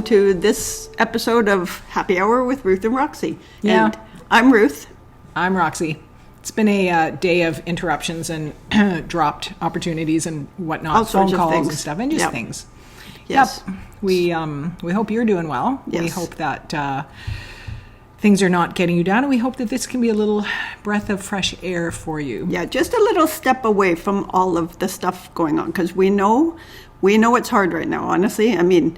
to this episode of Happy Hour with Ruth and Roxy. Yeah. And I'm Ruth. I'm Roxy. It's been a day of interruptions and dropped opportunities and whatnot, All sorts phone of calls things. and stuff, and just Yep. things. Yes. Yep. We hope you're doing well. We Yes. hope that things are not getting you down, and we hope that this can be a little breath of fresh air for you. Yeah, just a little step away from all of the stuff going on, because we know it's hard right now, honestly. I mean,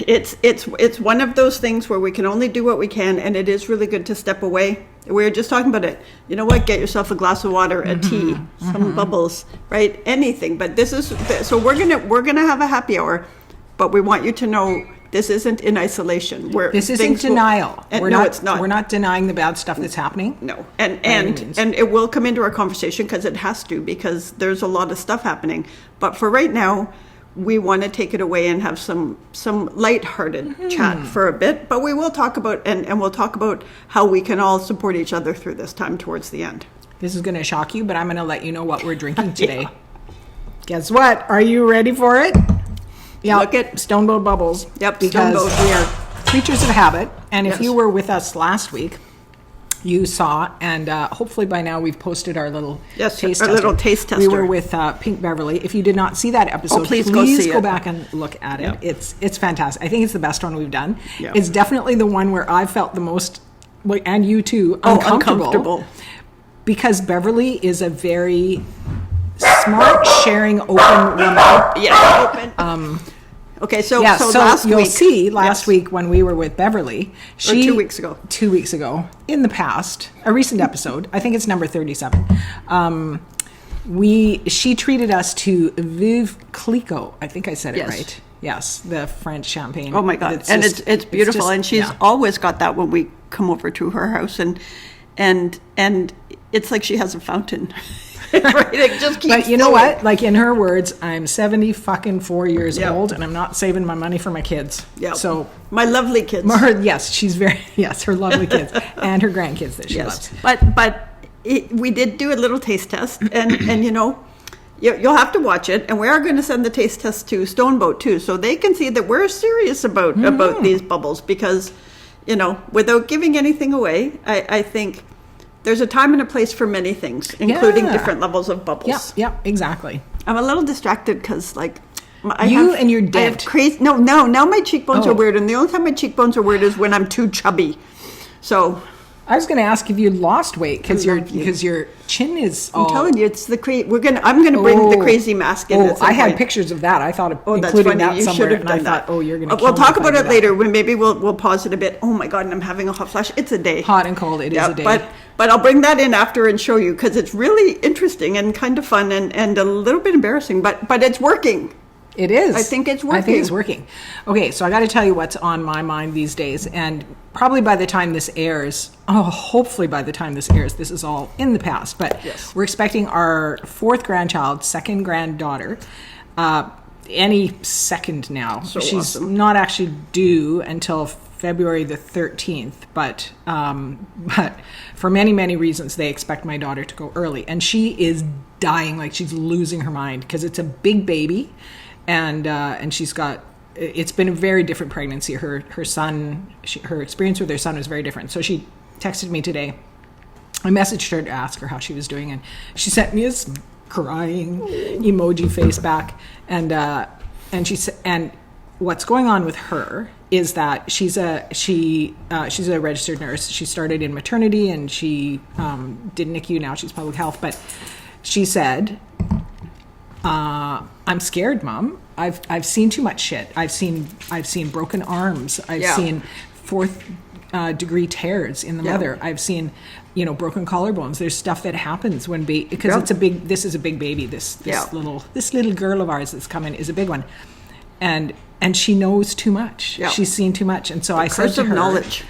it's one of those things where we can only do what we can, and it is really good to step away. We were just talking about it. You know what? Get yourself a glass of water, a tea, some bubbles, right? Anything. But this is so we're gonna have a happy hour, but we want you to know this isn't in isolation. This isn't denial. It's not. We're not denying the bad stuff that's happening. No, and it will come into our conversation because it has to, because there's a lot of stuff happening. But for right now, we want to take it away and have some lighthearted chat for a bit. But we will talk about and we'll talk about how we can all support each other through this time towards the end. This is going to shock you, but I'm going to let you know what we're drinking today. Guess what? Are you ready for it? Yeah, Look at Stoneboat Bubbles. Yep, because Stoneboat. we are creatures of habit. And if Yes. you were with us last week, you saw, and hopefully by now we've posted our little Yes, taste our tester. little taste We tester. were with Pink Beverly. If you did not see that episode, please go see go it. back and look at it. Yeah. It's fantastic. I think it's the best one we've done. Yeah. It's definitely the one where I felt the most, and you too, Uncomfortable. because Beverly is a very smart, sharing, open woman. Yeah, open. Okay, so last you'll week, see last yes. week when we were with Beverly, Or 2 weeks ago. 2 weeks ago, in the past, a recent episode, I think it's number 37. She treated us to Veuve Clicquot. I think I said it Yes. right. Yes, the French champagne. Oh my God! It's beautiful, and she's always got that when we come over to her house, and it's like she has a fountain. Right? It just keeps But you know flowing. what? Like in her words, I'm 4 years Yeah. old, and I'm not saving my money for my kids. Yeah. So my lovely kids. her lovely kids and her grandkids that she loves. But we did do a little taste test, and you know, you'll have to watch it, and we are going to send the taste test to Stoneboat too, so they can see that we're serious about these bubbles, because, you know, without giving anything away, I think there's a time and a place for many things, including different levels of bubbles. Yeah, exactly. I'm a little distracted because, like, and your dent. I have crazy. No, now my cheekbones are weird, and the only time my cheekbones are weird is when I'm too chubby. So I was going to ask if you lost weight because your chin is. I'm telling you, it's the I'm gonna bring the crazy mask in. I had pictures of that. I thought of that's including funny. that You somewhere, should have and done I thought, that. you're going to. We'll talk about it later. When maybe we'll pause it a bit. Oh my God, and I'm having a hot flash. It's a day. Hot and cold. It is a day. But I'll bring that in after and show you, because it's really interesting and kind of fun and a little bit embarrassing. But it's working. It is. I think it's working. I think it's working. Okay, so I got to tell you what's on my mind these days, and probably by the time this airs, hopefully by the time this airs, this is all in the past. But yes. We're expecting our fourth grandchild, second granddaughter, any second now. So she's awesome. not actually due until February the 13th, but for many, many reasons, they expect my daughter to go early, and she is dying, like she's losing her mind, because it's a big baby. And she's got. It's been a very different pregnancy. Her experience with her son was very different. So she texted me today. I messaged her to ask her how she was doing, and she sent me a crying emoji face back. And she said, and what's going on with her is that she's a registered nurse. She started in maternity, and she did NICU. Now she's public health, but she said, I'm scared, Mom. I've seen too much shit. I've seen broken arms. I've seen fourth degree tears in the mother. I've seen, broken collarbones. There's stuff that happens when because this is a big baby. This little girl of ours that's coming is a big one, and she knows too much. Yeah. She's seen too much, and so I said to her, knowledge.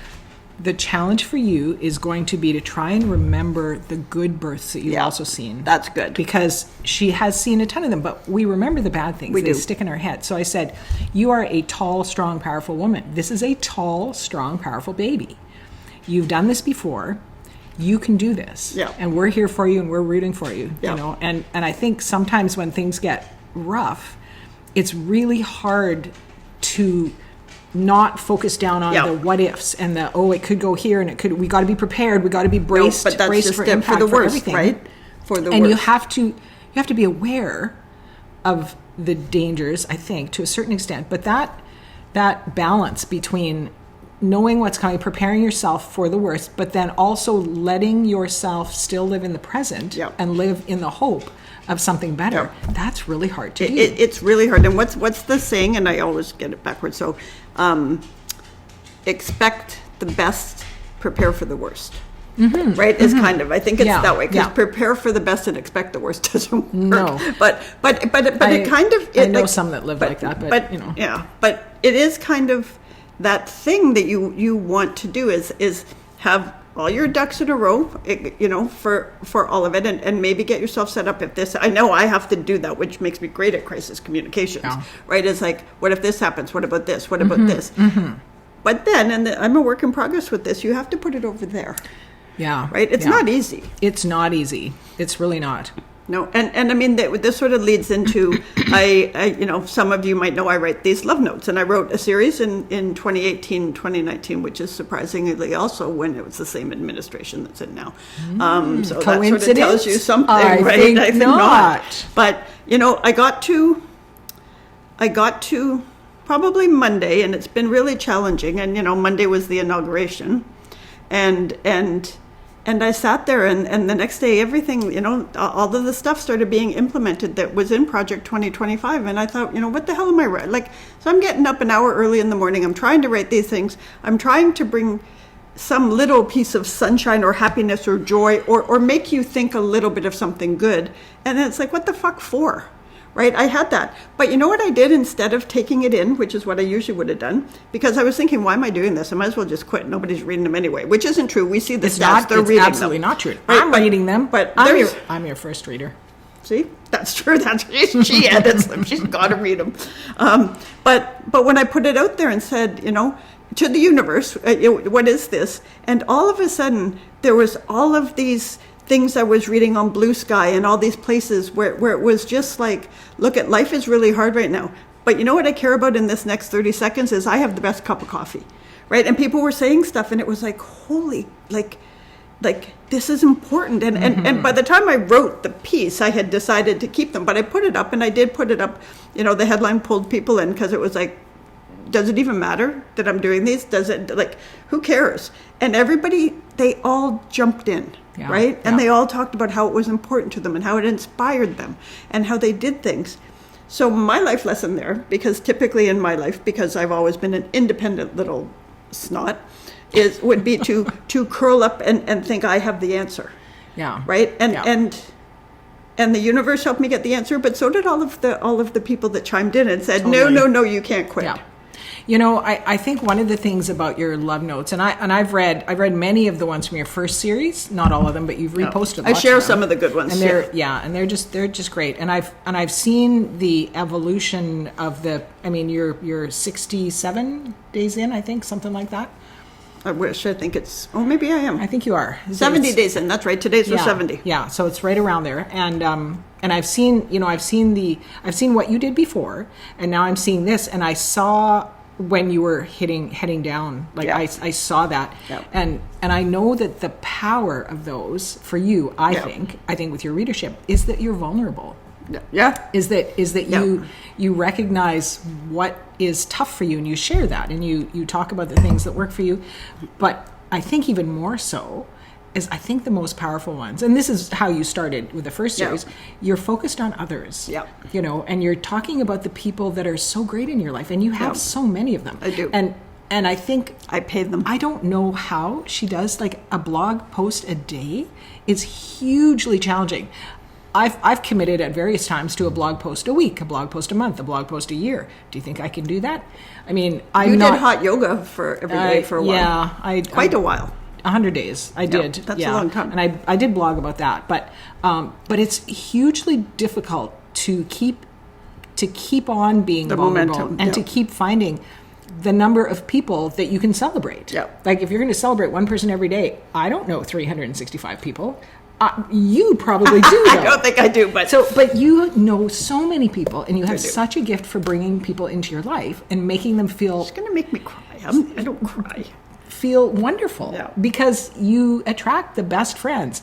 The challenge for you is going to be to try and remember the good births that you've also seen. That's good. Because she has seen a ton of them, but we remember the bad things. They stick in our head. So I said, you are a tall, strong, powerful woman. This is a tall, strong, powerful baby. You've done this before. You can do this. Yeah. And we're here for you, and we're rooting for you. Yeah. And I think sometimes when things get rough, it's really hard to not focus down on Yeah. the what ifs and the, it could go here and it could, we got to be prepared. We got to be braced, but that's braced just for it impact, for the worst, everything. right? For the And worst. you have to be aware of the dangers, I think, to a certain extent. But that balance between knowing what's coming, preparing yourself for the worst, but then also letting yourself still live in the present Yep. and live in the hope of something better. Yep. That's really hard to do. It's really hard. And what's the saying? And I always get it backwards. So, expect the best, prepare for the worst. Right? Is kind of, I think it's Yeah, that way. Because yeah. prepare for the best and expect the worst doesn't work. No. But it kind of. I know some that live like that, but you know. Yeah. But it is kind of that thing that you want to do is have all your ducks in a row, for all of it, and maybe get yourself set up. If this, I know I have to do that, which makes me great at crisis communications. Yeah. Right? It's like, what if this happens? What about this? What about this? But then, I'm a work in progress with this. You have to put it over there. Yeah. Right? It's yeah. not easy. It's not easy. It's really not. No, and I mean, this sort of leads into, some of you might know I write these love notes, and I wrote a series in 2018, 2019, which is surprisingly also when it was the same administration that's in now. So that sort of tells you something, I right? think I think not. But, I got to probably Monday, and it's been really challenging, and, Monday was the inauguration, and I sat there, and the next day, everything, all of the stuff started being implemented that was in Project 2025. And I thought, what the hell am I writing? So I'm getting up an hour early in the morning. I'm trying to write these things. I'm trying to bring some little piece of sunshine or happiness or joy or make you think a little bit of something good. And then it's like, what the fuck for? Right? I had that. But you know what I did instead of taking it in, which is what I usually would have done? Because I was thinking, why am I doing this? I might as well just quit. Nobody's reading them anyway, which isn't true. We see the stats. They're reading them. It's absolutely not true. Right? I'm reading them, but I'm your first reader. See, that's true. She edits them. She's got to read them. But when I put it out there and said, to the universe, what is this? And all of a sudden, there was all of these things I was reading on Blue Sky and all these places where it was just like, look, at life is really hard right now. But you know what I care about in this next 30 seconds is I have the best cup of coffee, right? And people were saying stuff, and it was like, holy, like this is important. And by the time I wrote the piece, I had decided to keep them. But I put it up, and I did put it up. The headline pulled people in because it was like, does it even matter that I'm doing these? Does it, who cares? And everybody, they all jumped in. Yeah, right? And yeah. they all talked about how it was important to them and how it inspired them and how they did things. So my life lesson there, because typically in my life, because I've always been an independent little snot, would be to curl up and think I have the answer. Yeah. Right? Yeah. And the universe helped me get the answer, but so did all of the people that chimed in and said, Totally. no, you can't quit. Yeah. I think one of the things about your love notes, and I've read many of the ones from your first series, not all of them, but you've reposted. I share some of the good ones, and they're just great. And I've seen the evolution of you're 67 days in, I think, something like that. I think it's, maybe I am. I think you are 70 days in. That's right. Today's for 70. Yeah, so it's right around there, and I've seen what you did before, and now I'm seeing this, and I saw when you were heading down, I saw that, and I know that the power of those for you, I think with your readership, is that you're vulnerable. Yeah. Is that you recognize what is tough for you, and you share that, and you talk about the things that work for you. But I think even more so is I think the most powerful ones, and this is how you started with the first series, you're focused on others. Yeah. And you're talking about the people that are so great in your life, and you have so many of them. I do. And I think I pay them. I don't know how she does, a blog post a day is hugely challenging. I've committed at various times to a blog post a week, a blog post a month, a blog post a year. Do you think I can do that? I mean, you did hot yoga for every day for a while. Yeah, quite a while. 100 days. I did. That's a long time. And I did blog about that, but it's hugely difficult to keep on being the vulnerable momentum, and to keep finding the number of people that you can celebrate. Yeah. If you're going to celebrate one person every day, I don't know 365 people. You probably do, I though. don't think I do, but But you know so many people, and you have do. such a gift for bringing people into your life and making them feel it's going to make me cry. I don't cry. feel wonderful Yeah. because you attract the best friends.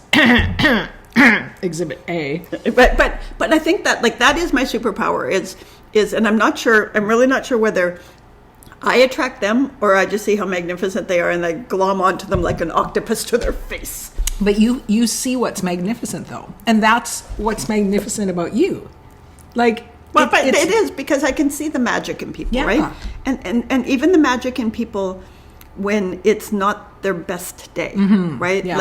Exhibit A. But I think that like that is my superpower is and I'm really not sure whether I attract them or I just see how magnificent they are and I glom onto them like an octopus to their face. But you see what's magnificent, though, and that's what's magnificent about you. Like, Well, but it is because I can see the magic in people, Yeah. right? And even the magic in people when it's not their best day, right? Yeah.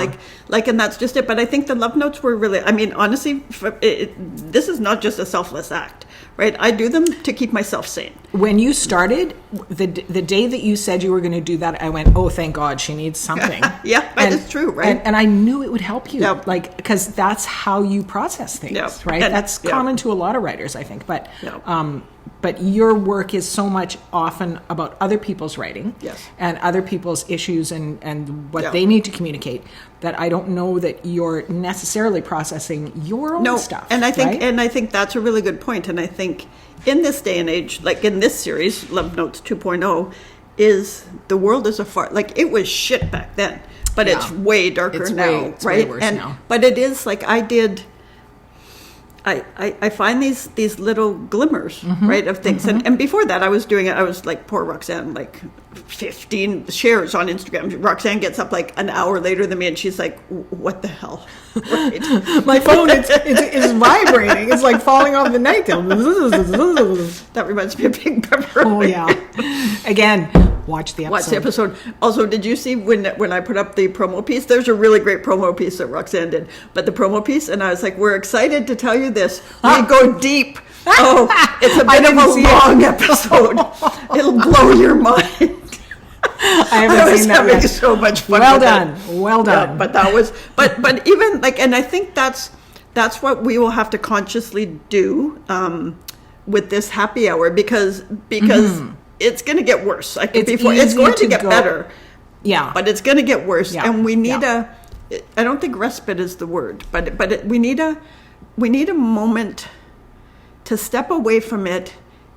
Like, and that's just it. But I think the love notes were really, I mean, honestly, this is not just a selfless act, right? I do them to keep myself sane. When you started, the day that you said you were going to do that, I went, oh, thank God, she needs something. Yeah, that is true, right? And I knew it would help you, Yeah. like, because that's how you process things, Yeah. right? And- That's yeah. common to a lot of writers, I think. Yeah. But your work is so much often about other people's writing Yes. and other people's issues and what Yeah. they need to communicate, that I don't know that you're necessarily processing your own stuff. And I think right? and I think that's a really good point. And I think in this day and age, like in this series, Love Notes 2.0, is the world is like it was shit back then, but Yeah. it's way darker It's now, way right? worse and now. but it is like I find these little glimmers, right, of things. And before that, I was doing it. I was like poor Roxanne, like 15 shares on Instagram. Roxanne gets up like an hour later than me, and she's like, "What the hell?" Right? My phone is vibrating. It's like falling off the night. That reminds me of Big Pepper. Oh, yeah. Again, watch the episode. Watch the episode. Also, did you see when I put up the promo piece? There's a really great promo piece that Roxanne did. But the promo piece, and I was like, we're excited to tell you this. We go deep. Oh, it's a bit of a long episode. It'll blow your mind. I I haven't was seen that having yet. so much fun. Well with done. it. Well done. Yeah, but that was, but even like, and I think that's what we will have to consciously do with this happy hour because it's going to get worse. Like It's before, it's easy going to to get go- better. Yeah. But it's going to get worse, Yeah. and we need Yeah. I don't think respite is the word, but we need a moment to step away from it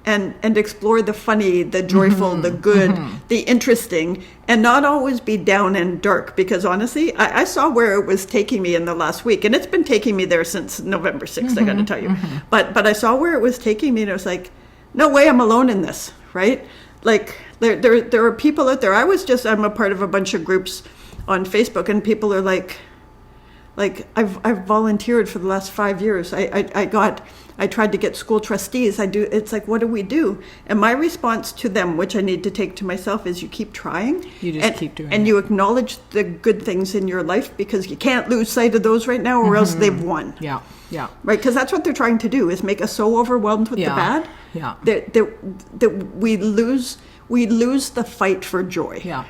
and explore the funny, the joyful, the good, the interesting, and not always be down and dark. Because honestly, I saw where it was taking me in the last week, and it's been taking me there since November 6th. I got to tell you, but I saw where it was taking me, and I was like, no way, I'm alone in this, right? Like there are people out there. I'm a part of a bunch of groups on Facebook, and people are like I've volunteered for the last 5 years. I tried to get school trustees. It's like, what do we do? And my response to them, which I need to take to myself, is you keep trying. You just keep doing and it. you acknowledge the good things in your life because you can't lose sight of those right now, or else they've won. Yeah. Yeah. Right, because that's what they're trying to do, is make us so overwhelmed with the Yeah. bad Yeah. that we lose the fight for joy. Yeah.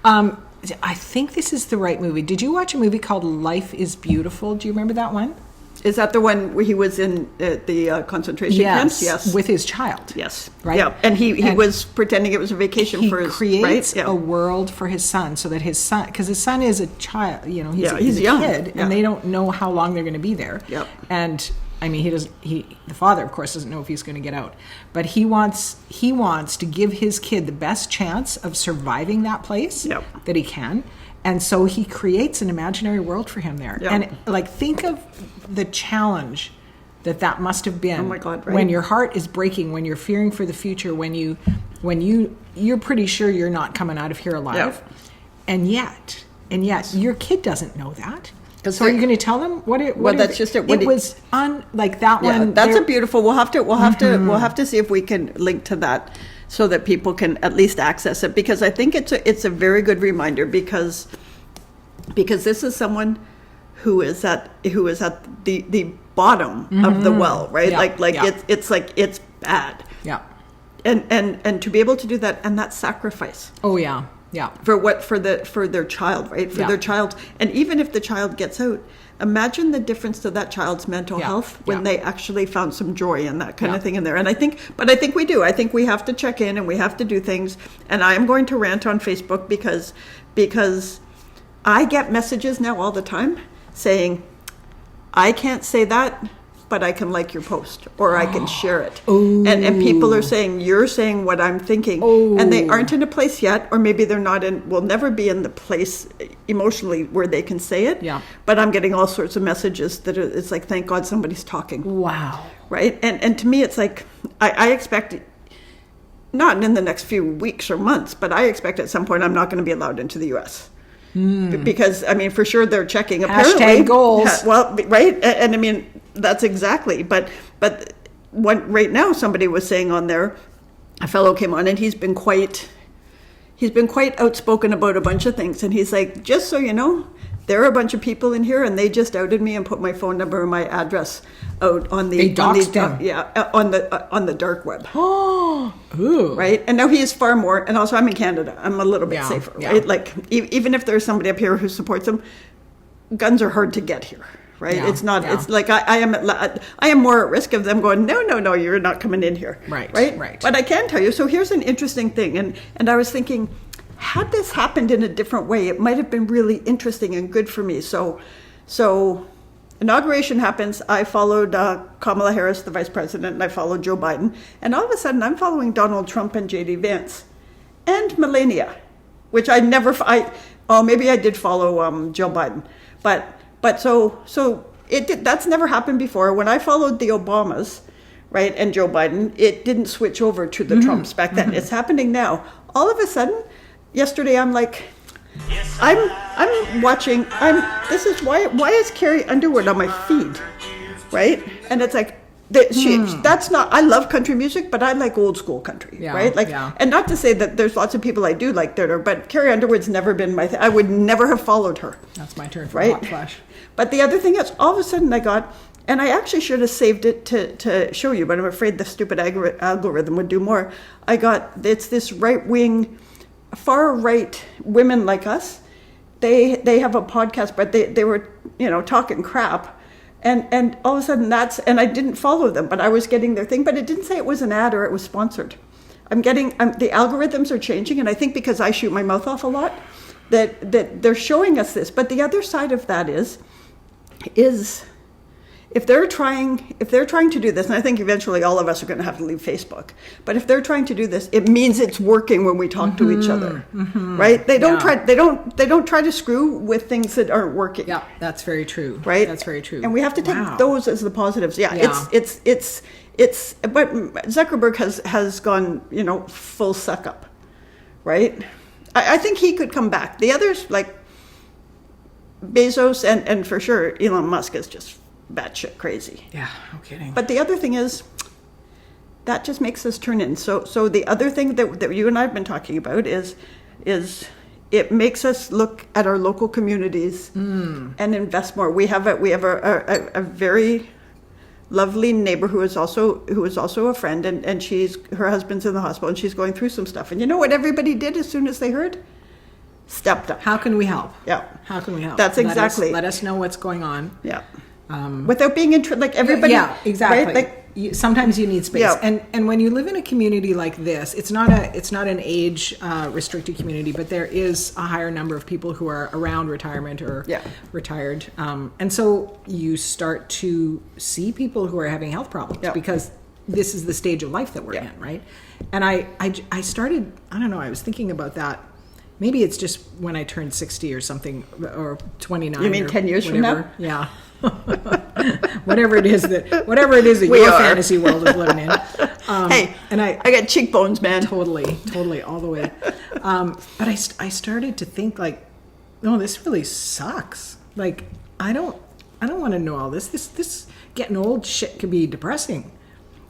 I think this is the right movie. Did you watch a movie called Life is Beautiful? Do you remember that one? Is that the one where he was in the concentration camps? Yes. With his child. Yes. Right? Yeah, and he was pretending it was a vacation He for his creates right? Yeah. a world for his son so that his son, because his son is a child, he's a young. kid, Yeah. and they don't know how long they're going to be there. Yep. And I mean, the father, of course, doesn't know if he's going to get out, but he wants to give his kid the best chance of surviving that place Yep. that he can. And so he creates an imaginary world for him there. Yep. And like, think of the challenge that must have been. Oh my God, right? When your heart is breaking, when you're fearing for the future, when you're pretty sure you're not coming out of here alive. Yep. And yet your kid doesn't know that. 'Cause So are you going to tell them what it? Well, that's just it. It was like that Yeah, one. that's there- a beautiful. We'll have to see if we can link to that so that people can at least access it, because I think it's a very good reminder because this is someone who is at the bottom of the well, right? Yeah, Like yeah. it's bad. Yeah. And to be able to do that, and that sacrifice Oh yeah. Yeah. for their child, right? For Yeah. their child. And even if the child gets out, imagine the difference to that child's mental Yeah. health when Yeah. they actually found some joy and that kind Yeah. of thing in there. And I think we do. I think we have to check in and we have to do things. And I am going to rant on Facebook because I get messages now all the time saying, I can't say that, but I can like your post, or I can share it. And people are saying, you're saying what I'm thinking. And they aren't in a place yet, or maybe they're not in, will never be in the place emotionally where they can say it. Yeah. But I'm getting all sorts of messages that it's like, thank God somebody's talking. Wow. Right? And to me, it's like, I expect, not in the next few weeks or months, but I expect at some point I'm not going to be allowed into the U.S. Because, I mean, for sure they're checking. Apparently, Hashtag goals. Well, right? And I mean, that's exactly. But right now, somebody was saying on there, a fellow came on and he's been quite outspoken about a bunch of things. And he's like, just so you know, there are a bunch of people in here and they just outed me and put my phone number and my address out on the They doxed him. on the dark web. Oh, ooh. Right? And now he is far more, and also I'm in Canada. I'm a little bit safer, right? Like, even if there's somebody up here who supports him, guns are hard to get here, right? Yeah, It's not, it's like I am more at risk of them going, no, you're not coming in here. Right. But I can tell you, so here's an interesting thing, and I was thinking, had this happened in a different way, it might have been really interesting and good for me. So inauguration happens. I followed Kamala Harris, the vice president, and I followed Joe Biden. And all of a sudden, I'm following Donald Trump and J.D. Vance and Melania, which maybe I did follow Joe Biden. But so that's never happened before. When I followed the Obamas, right, and Joe Biden, it didn't switch over to the Trumps back then. It's happening now. All of a sudden, yesterday, I'm like, I'm watching. This is why is Carrie Underwood on my feed, right? And it's like that's not. I love country music, but I like old school country, right? Like, and not to say that there's lots of people I do like that are, but Carrie Underwood's never been my thing. I would never have followed her. That's my turn for right? hot flash. But the other thing is, all of a sudden I got, and I actually should have saved it to show you, but I'm afraid the stupid algorithm would do more. It's this right wing. Far right women like us, they have a podcast, but they were talking crap, and all of a sudden and I didn't follow them, but I was getting their thing, but it didn't say it was an ad or it was sponsored. The algorithms are changing, and I think because I shoot my mouth off a lot, that they're showing us this. But the other side of that is if they're trying to do this, and I think eventually all of us are going to have to leave Facebook, but if they're trying to do this, it means it's working when we talk to each other, right? They don't try to screw with things that aren't working. Yeah, that's very true. Right? That's very true. And we have to take those as the positives. Yeah. It's but Zuckerberg has gone, full suck up, right? I think he could come back. The others, like Bezos and for sure Elon Musk, is just batshit crazy. Yeah, no kidding. But the other thing is, that just makes us turn in. So the other thing that you and I have been talking about is it makes us look at our local communities and invest more. We have a very lovely neighbor who is also a friend, and her husband's in the hospital and she's going through some stuff. And you know what everybody did as soon as they heard? Stepped up. How can we help? Yeah. How can we help? That's exactly. Let us know what's going on. Yeah. Without being like everybody. Yeah, exactly. Right? Sometimes you need space, Yeah. and when you live in a community like this, it's not an age restricted community, but there is a higher number of people who are around retirement or retired, and so you start to see people who are having health problems because this is the stage of life that we're in, right? And I started, I don't know, I was thinking about that. Maybe it's just when I turned 60 or something, or 29. You mean 10 years whatever. from now? Yeah. whatever it is that your fantasy world is living in. Hey, and I got cheekbones, man. Totally, all the way. But I started to think like, no, this really sucks. Like, I don't want to know all this. This getting old shit could be depressing,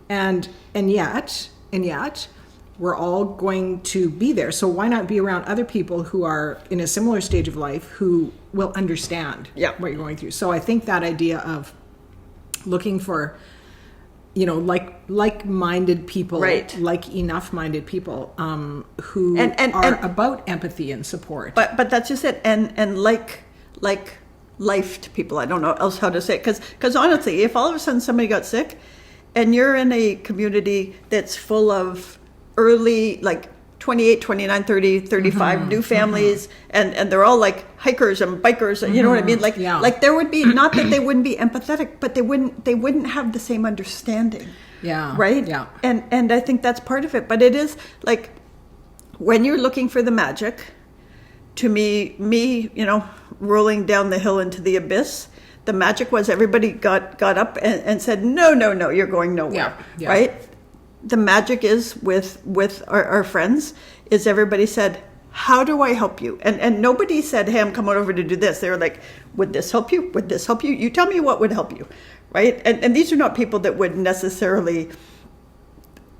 and yet we're all going to be there. So why not be around other people who are in a similar stage of life who will understand what you're going through? So I think that idea of looking for, like-minded people, like enough-minded people who are about empathy and support. But that's just it. And like lifed people. I don't know else how to say it. Because honestly, if all of a sudden somebody got sick and you're in a community that's full of early, like 28, 29, 30, 35 new families, and they're all like hikers and bikers, and you know what I mean? Like, like there would be, not that they wouldn't be empathetic, but they wouldn't have the same understanding. Yeah. Right? Yeah. And I think that's part of it. But it is like, when you're looking for the magic, to me, you know, rolling down the hill into the abyss, the magic was everybody got up and said, no, you're going nowhere. Yeah. Right? The magic is with our friends is everybody said, how do I help you? And nobody said, hey, I'm coming over to do this. They were like, would this help you? Would this help you? You tell me what would help you. Right? And these are not people that would necessarily,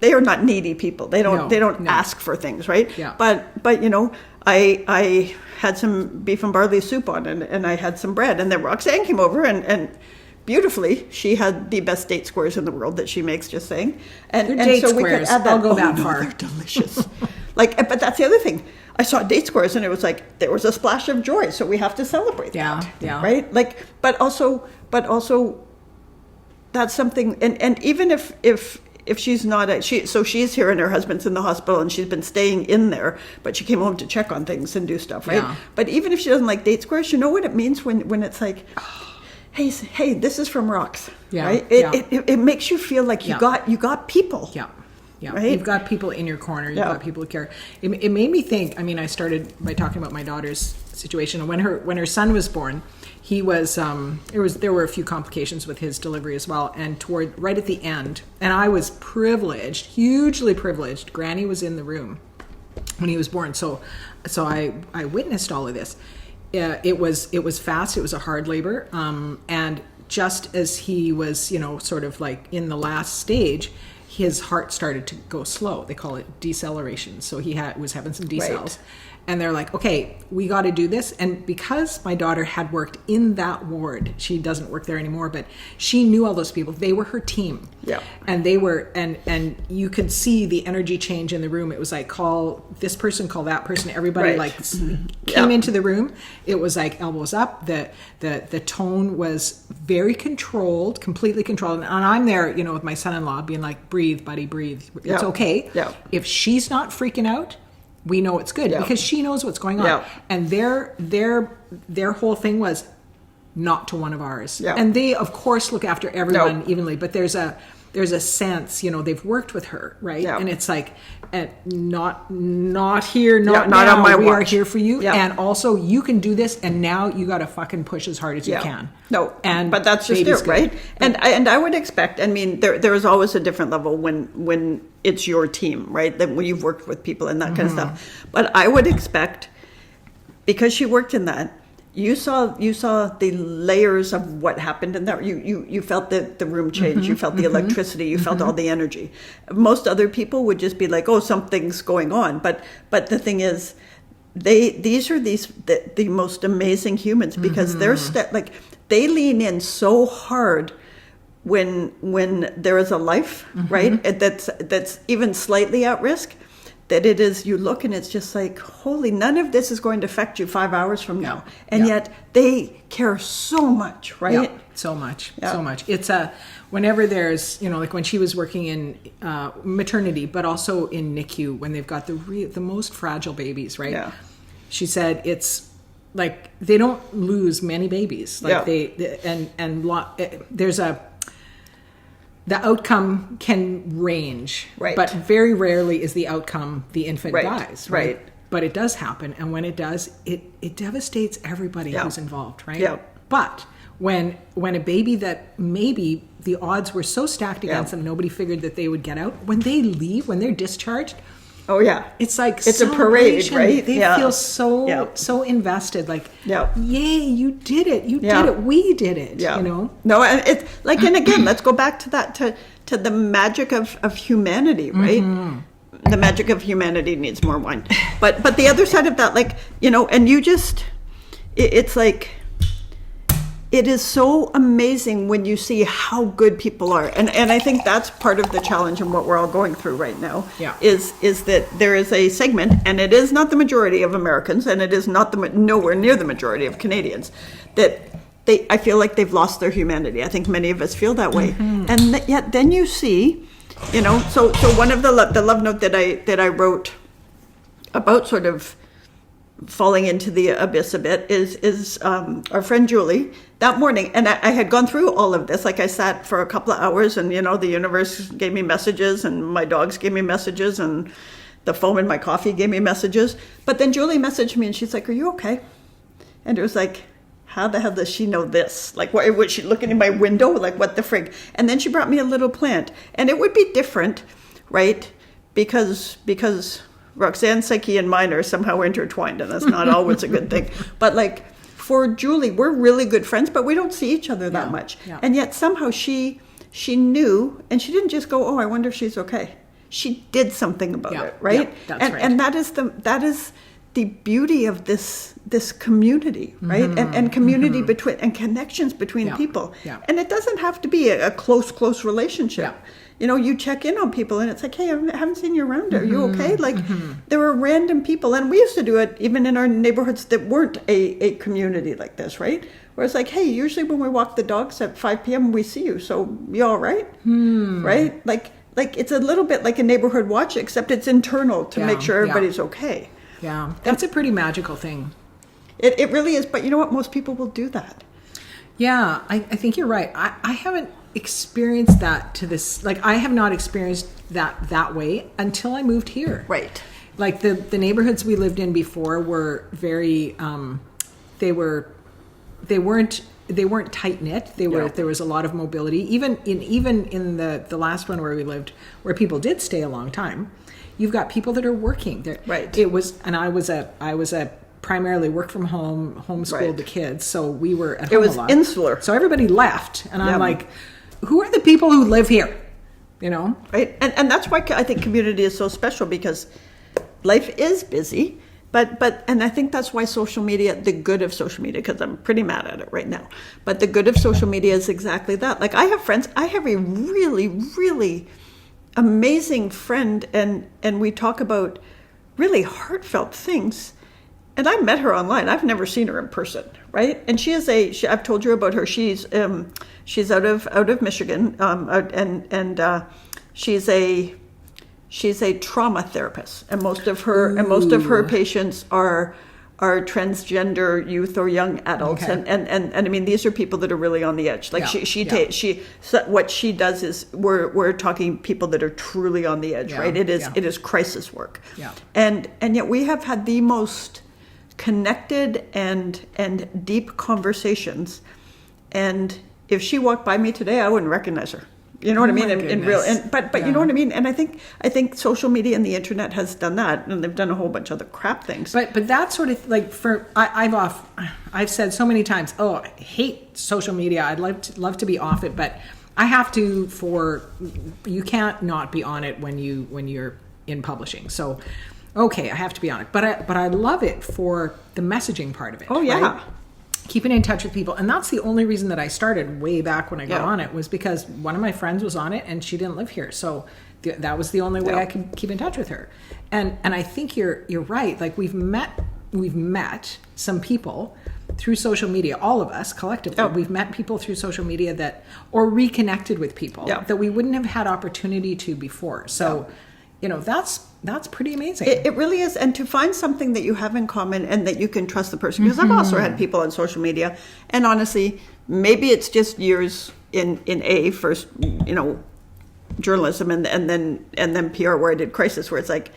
they are not needy people. They don't ask for things, right? Yeah. But you know, I had some beef and barley soup on and I had some bread, and then Roxanne came over and beautifully, she had the best date squares in the world that she makes, just saying. And date so we squares. could add that. I'll go that no, far. They're delicious. Like, but that's the other thing. I saw date squares and it was like, there was a splash of joy. So we have to celebrate that. Yeah. Right? Like, but also that's something, and even if she's not so she's here and her husband's in the hospital and she's been staying in there, but she came home to check on things and do stuff, right? Yeah. But even if she doesn't like date squares, you know what it means when it's like, hey, this is from Rox, right? It makes you feel like you got people. Yeah. Right? You've got people in your corner. You've got people who care. It made me think. I mean, I started by talking about my daughter's situation. And when her son was born, he was there were a few complications with his delivery as well. And right at the end, and I was privileged, hugely privileged. Granny was in the room when he was born, so I witnessed all of this. It was fast. It was a hard labor, and just as he was, sort of like in the last stage, his heart started to go slow. They call it deceleration. So he was having some decels. Right. And they're like, okay, we got to do this. And because my daughter had worked in that ward, she doesn't work there anymore, but she knew all those people. They were her team. Yeah. And they were, and you could see the energy change in the room. It was like, call this person, call that person. Everybody came into the room. It was like elbows up. The tone was very controlled, completely controlled. And I'm there, with my son-in-law being like, breathe, buddy, breathe. It's okay. Yeah. If she's not freaking out, we know it's good because she knows what's going on. Yeah. And their whole thing was not to one of ours. Yeah. And they, of course, look after everyone evenly. But there's a sense, they've worked with her, right? Yeah. And it's like, not here, not now. On my we watch. Are here for you. Yeah. And also, you can do this. And now you got to fucking push as hard as you can. No, but that's just it, right? And I would expect. I mean, there is always a different level when it's your team, right? That when you've worked with people and that kind of stuff. But I would expect, because she worked in that, you saw the layers of what happened in there. You felt the room change. You felt the electricity. You felt all the energy. Most other people would just be like, oh, something's going on. But the thing is, these are the most amazing humans because they're they lean in so hard when there is a life, right? That's even slightly at risk. That it is, you look and it's just like, holy, none of this is going to affect you 5 hours from now. And yet they care so much, right? Yeah. So much. It's whenever there's, like when she was working in maternity, but also in NICU, when they've got the most fragile babies, right? Yeah. She said it's like, they don't lose many babies. Like the outcome can range, right? But very rarely is the outcome the infant dies, right? But it does happen, and when it does, it devastates everybody who's involved, right? Yeah. But when a baby that maybe the odds were so stacked against them, nobody figured that they would get out. When they leave, when they're discharged, it's like it's a parade, right? They feel so invested, like, yay, you did it, did it, we did it, No, and it's like, and again, let's go back to that, to the magic of humanity, right? The magic of humanity needs more wine, but the other side of that, like, and you just, it's like, it is so amazing when you see how good people are. And I think that's part of the challenge and what we're all going through right now is that there is a segment, and it is not the majority of Americans, and it is not nowhere near the majority of Canadians, that I feel like they've lost their humanity. I think many of us feel that way. And yet then you see, so one of the love note that I wrote about sort of falling into the abyss a bit is our friend Julie that morning. And I had gone through all of this. Like I sat for a couple of hours and, the universe gave me messages and my dogs gave me messages and the foam in my coffee gave me messages. But then Julie messaged me and she's like, "Are you okay?" And it was like, how the hell does she know this? Like, what was she looking in my window? Like, what the frig? And then she brought me a little plant. And it would be different, right? Because Roxanne's psyche and mine are somehow intertwined, and that's not always a good thing. But like for Julie, we're really good friends, but we don't see each other that much. Yeah. And yet somehow she knew, and she didn't just go, "Oh, I wonder if she's okay." She did something about it, right? Yeah, that's right. And that is the beauty of this community, right? And community between and connections between people. Yeah. And it doesn't have to be a close relationship. Yeah. You check in on people and it's like, "Hey, I haven't seen you around. Are you okay?" Like there are random people, and we used to do it even in our neighborhoods that weren't a community like this, right? Where it's like, "Hey, usually when we walk the dogs at 5 p.m. we see you, so you all right?" Right? Like it's a little bit like a neighborhood watch, except it's internal to make sure everybody's okay. Yeah, that's a pretty magical thing. It really is, but you know what? Most people will do that. Yeah, I think you're right. I haven't experienced that to this. Like, I have not experienced that way until I moved here. Right. Like the neighborhoods we lived in before were very. They weren't tight knit. There was a lot of mobility. Even in the last one where we lived, where people did stay a long time. You've got people that are working. Right. I was a primarily work from home, homeschooled the kids, so we were at home a lot. It was insular. So everybody left, and I'm like, who are the people who live here? Right. And that's why I think community is so special, because life is busy. But I think that's why social media, the good of social media, because I'm pretty mad at it right now, but the good of social media is exactly that. Like, I have friends, I have a really, really amazing friend, and we talk about really heartfelt things. And I met her online. I've never seen her in person, right? And I've told you about her. She's out of Michigan, and she's a trauma therapist, and most of her patients are transgender youth or young adults, okay. and I mean, these are people that are really on the edge. Like what she does is we're talking people that are truly on the edge, right? It is crisis work, and yet we have had the most connected and deep conversations. And if she walked by me today, I wouldn't recognize her. You know what I mean? In real, but you know what I mean? And I think social media and the internet has done that, and they've done a whole bunch of other crap things. But that sort of like I've said so many times, "Oh, I hate social media. I'd love to be off it, but I have to you can't not be on it when you're in publishing." So, okay, I have to be on it. But I love it for the messaging part of it. Oh yeah. Right? Keeping in touch with people. And that's the only reason that I started way back when I got on it, was because one of my friends was on it and she didn't live here. So that was the only way I could keep in touch with her. And I think you're right. Like, we've met some people through social media, all of us collectively. We've met people through social media or reconnected with people that we wouldn't have had opportunity to before. So, that's pretty amazing. It really is. And to find something that you have in common and that you can trust the person. Because I've also had people on social media, and honestly, maybe it's just years in first, journalism and then PR, where I did crisis, where it's like,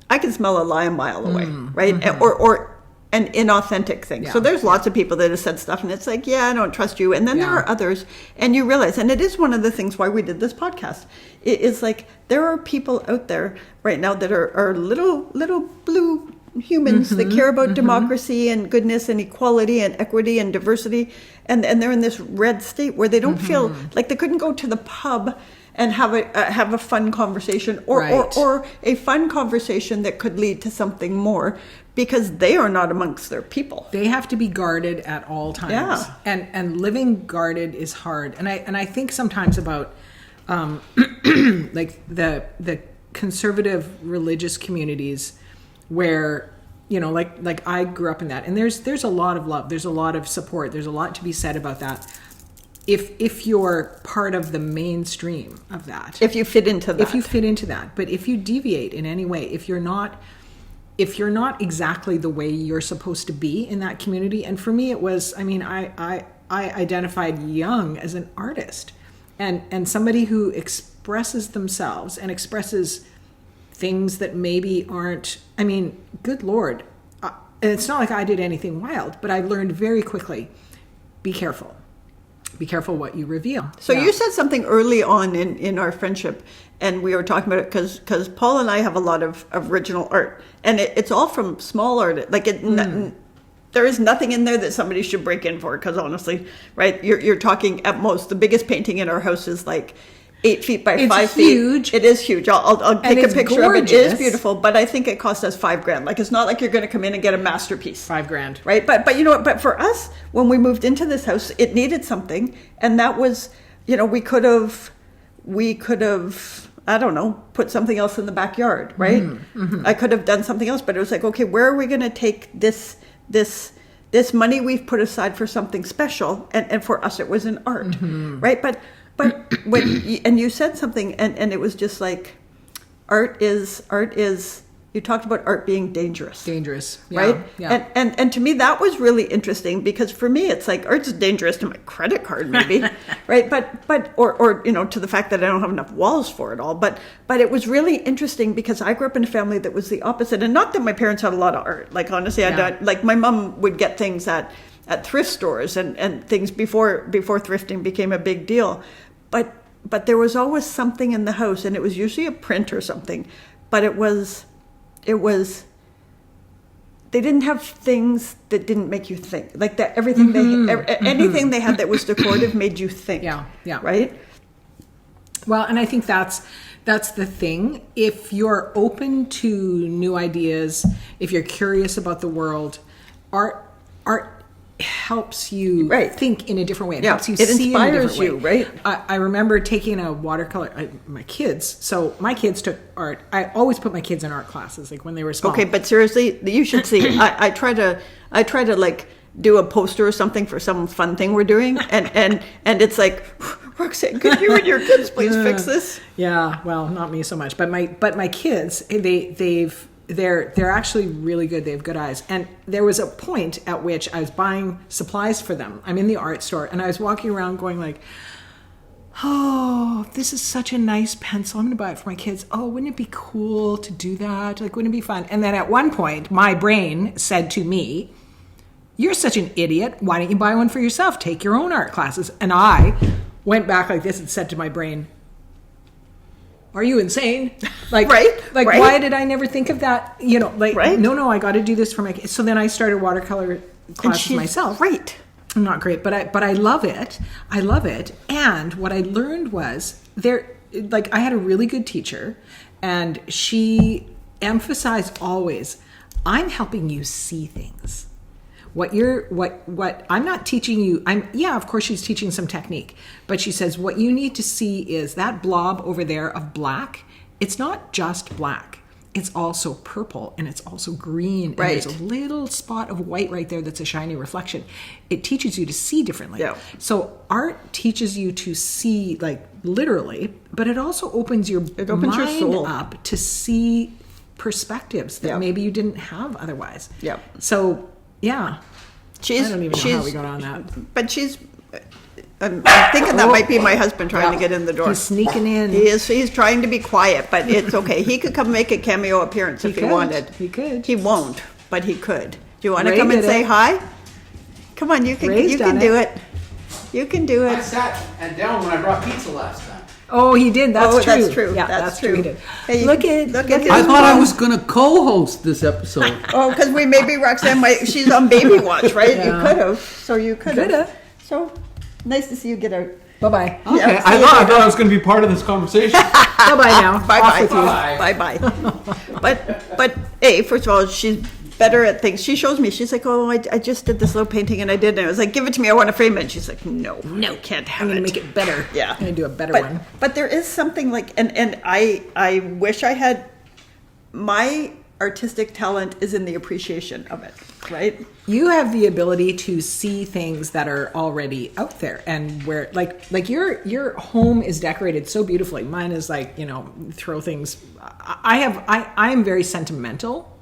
I can smell a lie a mile away, right? Or an inauthentic thing. So there's lots of people that have said stuff, and it's like, I don't trust you. And then there are others, and you realize, and it is one of the things why we did this podcast. It is like, there are people out there right now that are little blue humans that care about democracy and goodness and equality and equity and diversity, and they're in this red state where they don't feel like they couldn't go to the pub and have a fun conversation or a fun conversation that could lead to something more, because they are not amongst their people. They have to be guarded at all times. Yeah. And living guarded is hard. And I think sometimes about like the conservative religious communities where, like I grew up in that. And there's a lot of love, there's a lot of support, there's a lot to be said about that. If you're part of the mainstream of that. If you fit into that. But if you deviate in any way, if you're not if you're not exactly the way you're supposed to be in that community, and for me it was, I mean, I identified young as an artist and somebody who expresses themselves and expresses things that maybe aren't, I mean, good Lord. And it's not like I did anything wild, but I learned very quickly, be careful. Be careful what you reveal. So you said something early on in our friendship, and we were talking about it because Paul and I have a lot of original art, and it's all from small art. Like there is nothing in there that somebody should break in for, because honestly, right, you're talking at most, the biggest painting in our house is like 8 feet by 5 feet. Huge. It is huge. I'll take a picture of it. It is beautiful, but I think it cost us $5,000. Like, it's not like you're going to come in and get a masterpiece. $5,000. Right? But you know what? But for us, when we moved into this house, it needed something. And that was, you know, we could have, I don't know, put something else in the backyard, right? Mm-hmm. I could have done something else, but it was like, okay, where are we going to take this money we've put aside for something special? And for us, it was in art, right? But when you said something, and it was just like, art is. You talked about art being dangerous. Dangerous, yeah, right? Yeah. And to me that was really interesting, because for me it's like, art's dangerous to my credit card maybe, right? But or you know, to the fact that I don't have enough walls for it all. But it was really interesting, because I grew up in a family that was the opposite, and not that my parents had a lot of art. Like, honestly, like my mom would get things at thrift stores and things before thrifting became a big deal. But there was always something in the house, and it was usually a print or something. But it was they didn't have things that didn't make you think. Like that, everything anything they had that was decorative made you think. Yeah. Right? Well, and I think that's the thing. If you're open to new ideas, if you're curious about the world, art helps you think in a different way. It helps you see in a different way. Right? I remember taking a watercolor. My kids took art. I always put my kids in art classes, like when they were small. Okay, but seriously, you should see. I try to like do a poster or something for some fun thing we're doing, and it's like, Roxanne, could you and your kids please fix this? Yeah, well, not me so much, but my kids, they're actually really good. They have good eyes. And there was a point at which I was buying supplies for them. I'm in the art store, and I was walking around going like, oh, this is such a nice pencil. I'm going to buy it for my kids. Oh, wouldn't it be cool to do that? Like, wouldn't it be fun? And then at one point, my brain said to me, you're such an idiot. Why don't you buy one for yourself? Take your own art classes. And I went back like this and said to my brain, are you insane? Like, why did I never think of that? You know, like, no, I got to do this for my kids. So then I started watercolor classes myself. Great. I'm not great, but I love it. I love it. And what I learned was I had a really good teacher, and she emphasized always, I'm helping you see things. What I'm not teaching you, of course she's teaching some technique, but she says what you need to see is that blob over there of black. It's not just black. It's also purple, and it's also green. Right. And there's a little spot of white right there that's a shiny reflection. It teaches you to see differently. Yeah. So art teaches you to see, like, literally, but it also opens your mind up to see perspectives that maybe you didn't have otherwise. Yeah. So, yeah. I don't even know how we got on that. But I'm thinking that might be my husband trying to get in the door. He's sneaking in. He is. He's trying to be quiet, but it's okay. He could come make a cameo appearance if he wanted. He could. He won't, but he could. Do you want to come and say hi? Come on, you can do it. You can do it. I sat down when I brought pizza last time. Oh, he did. That's true. That's true. Yeah, that's true. He did. Hey, look at I thought I was going to co-host this episode. Oh, because maybe Roxanne she's on baby watch, right? Yeah. You could have. So you could have. So nice to see you get out. Bye-bye. Okay, yeah, I thought I was going to be part of this conversation. Bye-bye now. Bye-bye. Bye-bye. But hey, first of all, she's better at things. She shows me. She's like, oh, I just did this little painting, and I did. And I was like, give it to me. I want to frame it. And she's like, no, can't have it. I'm going to make it better. Yeah. I'm going to do a better one. But there is something like, and I wish I had, my artistic talent is in the appreciation of it, right? You have the ability to see things that are already out there, and where like your home is decorated so beautifully. Mine is like, throw things. I am very sentimental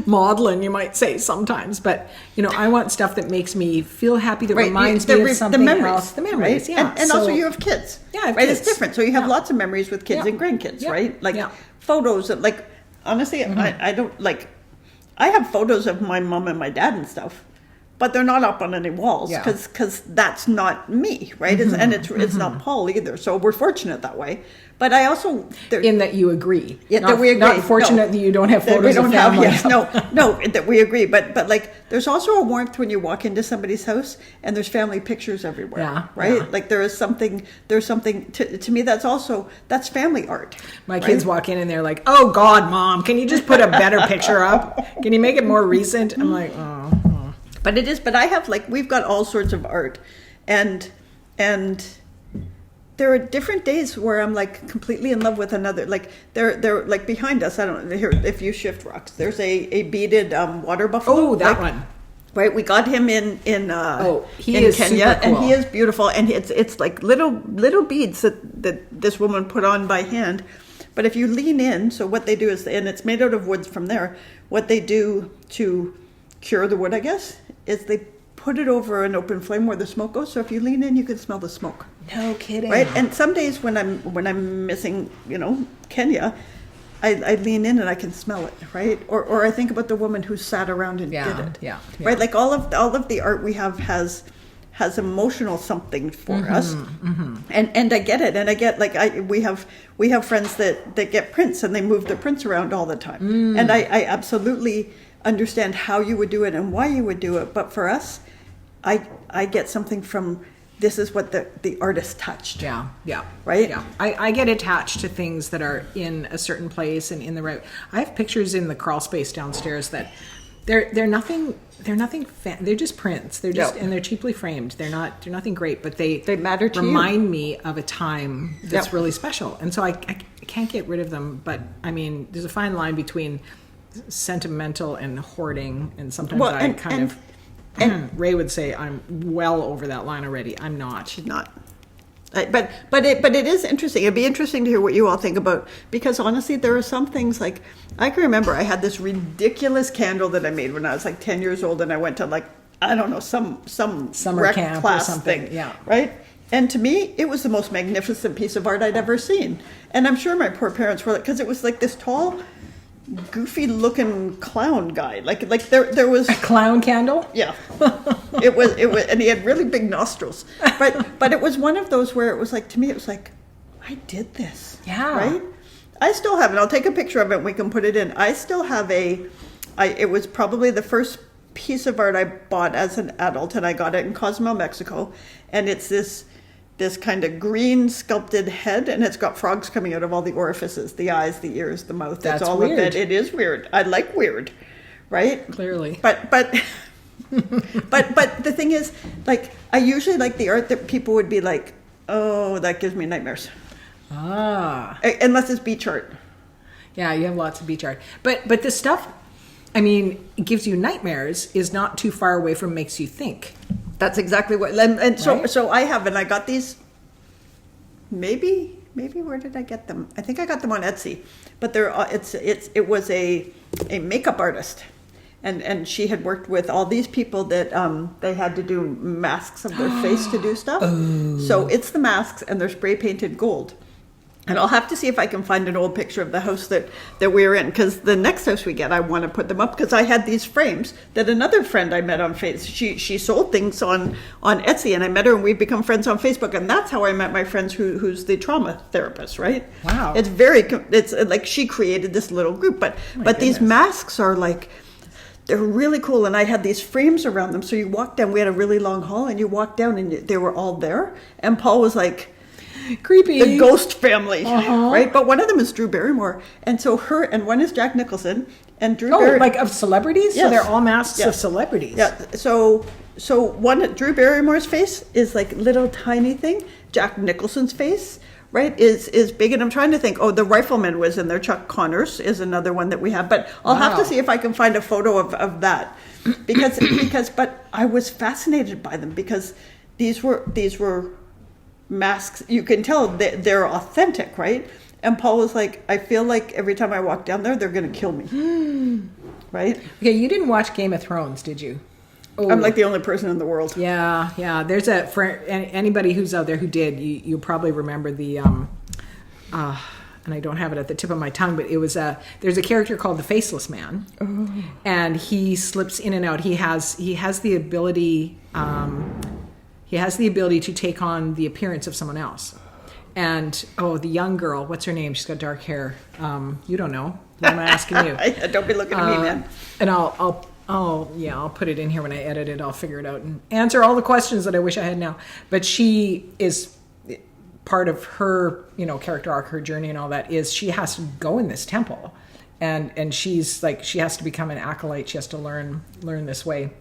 maudlin, you might say sometimes, but I want stuff that makes me feel happy, that reminds me of something else. The memories, right? yeah. And also you have kids. Yeah, I have right? kids. It's different. So you have lots of memories with kids and grandkids, right? Like photos of, like, honestly, I don't, like, I have photos of my mom and my dad and stuff, but they're not up on any walls because that's not me, right? It's not Paul either. So we're fortunate that way. But I also... In that you agree. Yeah, that we agree. Not fortunate that you don't have photos of family. No, that we agree. But like, there's also a warmth when you walk into somebody's house and there's family pictures everywhere. Yeah, right? yeah. Like there's something to me that's family art. My kids walk in and they're like, "Oh God, Mom, can you just put a better picture up? Can you make it more recent?" I'm like, oh. But I have, like, we've got all sorts of art, and there are different days where I'm, like, completely in love with another. Like, they're like behind us. I don't know here if you shift rocks. There's a beaded water buffalo. Oh, that one. Right, we got him in he in is Kenya, super cool. and he is beautiful. And it's like little beads that this woman put on by hand. But if you lean in, so what they do is, and it's made out of woods from there. What they do to cure the wood, I guess, is they put it over an open flame where the smoke goes. So if you lean in, you can smell the smoke. No kidding. Right, and some days when I'm missing, Kenya, I lean in and I can smell it, right? Or I think about the woman who sat around and did it. Yeah. Right, like all of the art we have has emotional something for us, and I get it, and I get, like, we have friends that get prints and they move their prints around all the time, and I absolutely understand how you would do it and why you would do it, but for us, I get something from, this is what the artist touched. Yeah. Right? Yeah. I get attached to things that are in a certain place and in the right. I have pictures in the crawl space downstairs that they're nothing they're just prints. They're just and they're cheaply framed. They're nothing great, but they matter to remind me of a time that's really special. And so I can't get rid of them, but I mean, there's a fine line between sentimental and hoarding, and sometimes and Ray would say I'm well over that line already. I'm not. She's not. But it is interesting. It'd be interesting to hear what you all think about, because honestly, there are some things, like, I can remember I had this ridiculous candle that I made when I was like 10 years old, and I went to, like, I don't know, some summer rec camp class or something. thing, Yeah. right? And to me, it was the most magnificent piece of art I'd ever seen. And I'm sure my poor parents were like, because it was like this tall, goofy looking clown guy. Like there was a clown candle. Yeah, it was, and he had really big nostrils. But it was one of those where it was like, to me, it was like, I did this. Yeah. Right. I still have it. I'll take a picture of it and we can put it in. I still have it was probably the first piece of art I bought as an adult, and I got it in Cozumel, Mexico. And it's this kind of green sculpted head, and it's got frogs coming out of all the orifices, the eyes, the ears, the mouth. That's it's all weird. of it. It is weird. I like weird, right? Clearly. But but the thing is, like, I usually like the art that people would be like, oh, that gives me nightmares. Unless it's beach art. Yeah, you have lots of beach art. But the stuff, I mean, it gives you nightmares is not too far away from makes you think. That's exactly what, and so Right? so I have, and I got these. Maybe where did I get them? I think I got them on Etsy, but it was a makeup artist, and she had worked with all these people that they had to do masks of their face to do stuff. Oh. So it's the masks, and they're spray painted gold. And I'll have to see if I can find an old picture of the house that we were in, because the next house we get, I want to put them up, because I had these frames that another friend I met on Facebook, she sold things on Etsy, and I met her and we've become friends on Facebook, and that's how I met my friend who's the trauma therapist, right? Wow. It's like she created this little group, but these masks are like, they're really cool, and I had these frames around them, so you walk down, we had a really long hall, and you walk down and they were all there, and Paul was like, creepy. The ghost family, right? But one of them is Drew Barrymore, and so and one is Jack Nicholson, and Drew. Like of celebrities? Yes. So they're all masks of celebrities. Yeah. So one, Drew Barrymore's face is like little tiny thing. Jack Nicholson's face, right, is big, and I'm trying to think. Oh, the Rifleman was in there. Chuck Connors is another one that we have, but I'll have to see if I can find a photo of that, because but I was fascinated by them, because these were masks. You can tell that they're authentic, right? And Paul was like, I feel like every time I walk down there, they're going to kill me. right? Okay, you didn't watch Game of Thrones, did you? Oh, I'm like the only person in the world. yeah. There's for anybody who's out there who did, you probably remember the and I don't have it at the tip of my tongue, but it was there's a character called the Faceless Man, and he slips in and out. He has the ability to take on the appearance of someone else. And the young girl, what's her name? She's got dark hair. You don't know. What am I asking you? Don't be looking at me, man. And I'll put it in here when I edit it. I'll figure it out and answer all the questions that I wish I had now. But she is part of her, character arc, her journey and all that is she has to go in this temple, and she's like, she has to become an acolyte. She has to learn this way.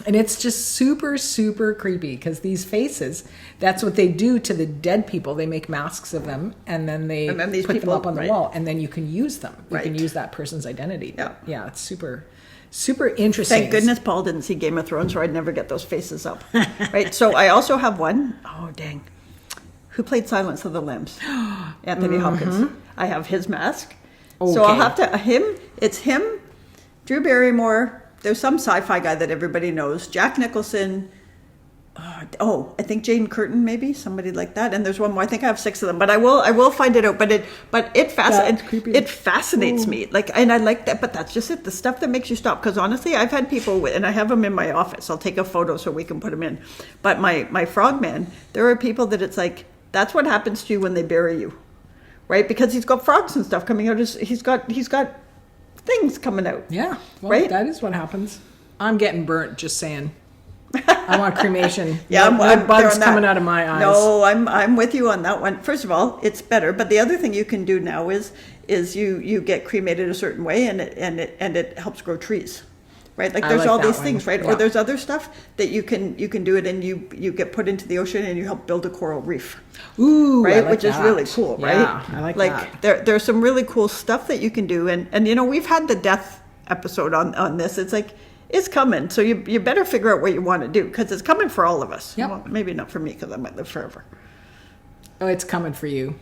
And it's just super, super creepy because these faces, that's what they do to the dead people. They make masks of them and then they put them up on the wall, and then you can use them. You can use that person's identity. Yeah, it's super, super interesting. Thank goodness Paul didn't see Game of Thrones, or I'd never get those faces up. Right? So I also have one. Oh, dang. Who played Silence of the Lambs? Anthony Hawkins. I have his mask. Okay. So I'll have to, it's him, Drew Barrymore. There's some sci-fi guy that everybody knows. Jack Nicholson. I think Jane Curtin, maybe somebody like that. And there's one more. I think I have 6 of them, but I will find it out. But it fascinates me. And I like that. But that's just it. The stuff that makes you stop. Because honestly, I've had people and I have them in my office. I'll take a photo so we can put them in. But my frogman, there are people that it's like, that's what happens to you when they bury you, right? Because he's got frogs and stuff coming out. He's got things coming out. Yeah, well, right? That is what happens. I'm getting burnt, just saying. I want cremation. Yeah, no bugs coming out of my eyes. No, I'm with you on that one. First of all, it's better. But the other thing you can do now is you get cremated a certain way, and it helps grow trees. Right, like there's all these things, right? Yeah. Or there's other stuff that you can do it, and you get put into the ocean, and you help build a coral reef. Ooh, right, like which that. is really cool, right? Yeah, I like that. There's some really cool stuff that you can do, and we've had the death episode on this. It's like it's coming, so you better figure out what you want to do because it's coming for all of us. Yep. Well, maybe not for me because I might live forever. Oh, it's coming for you.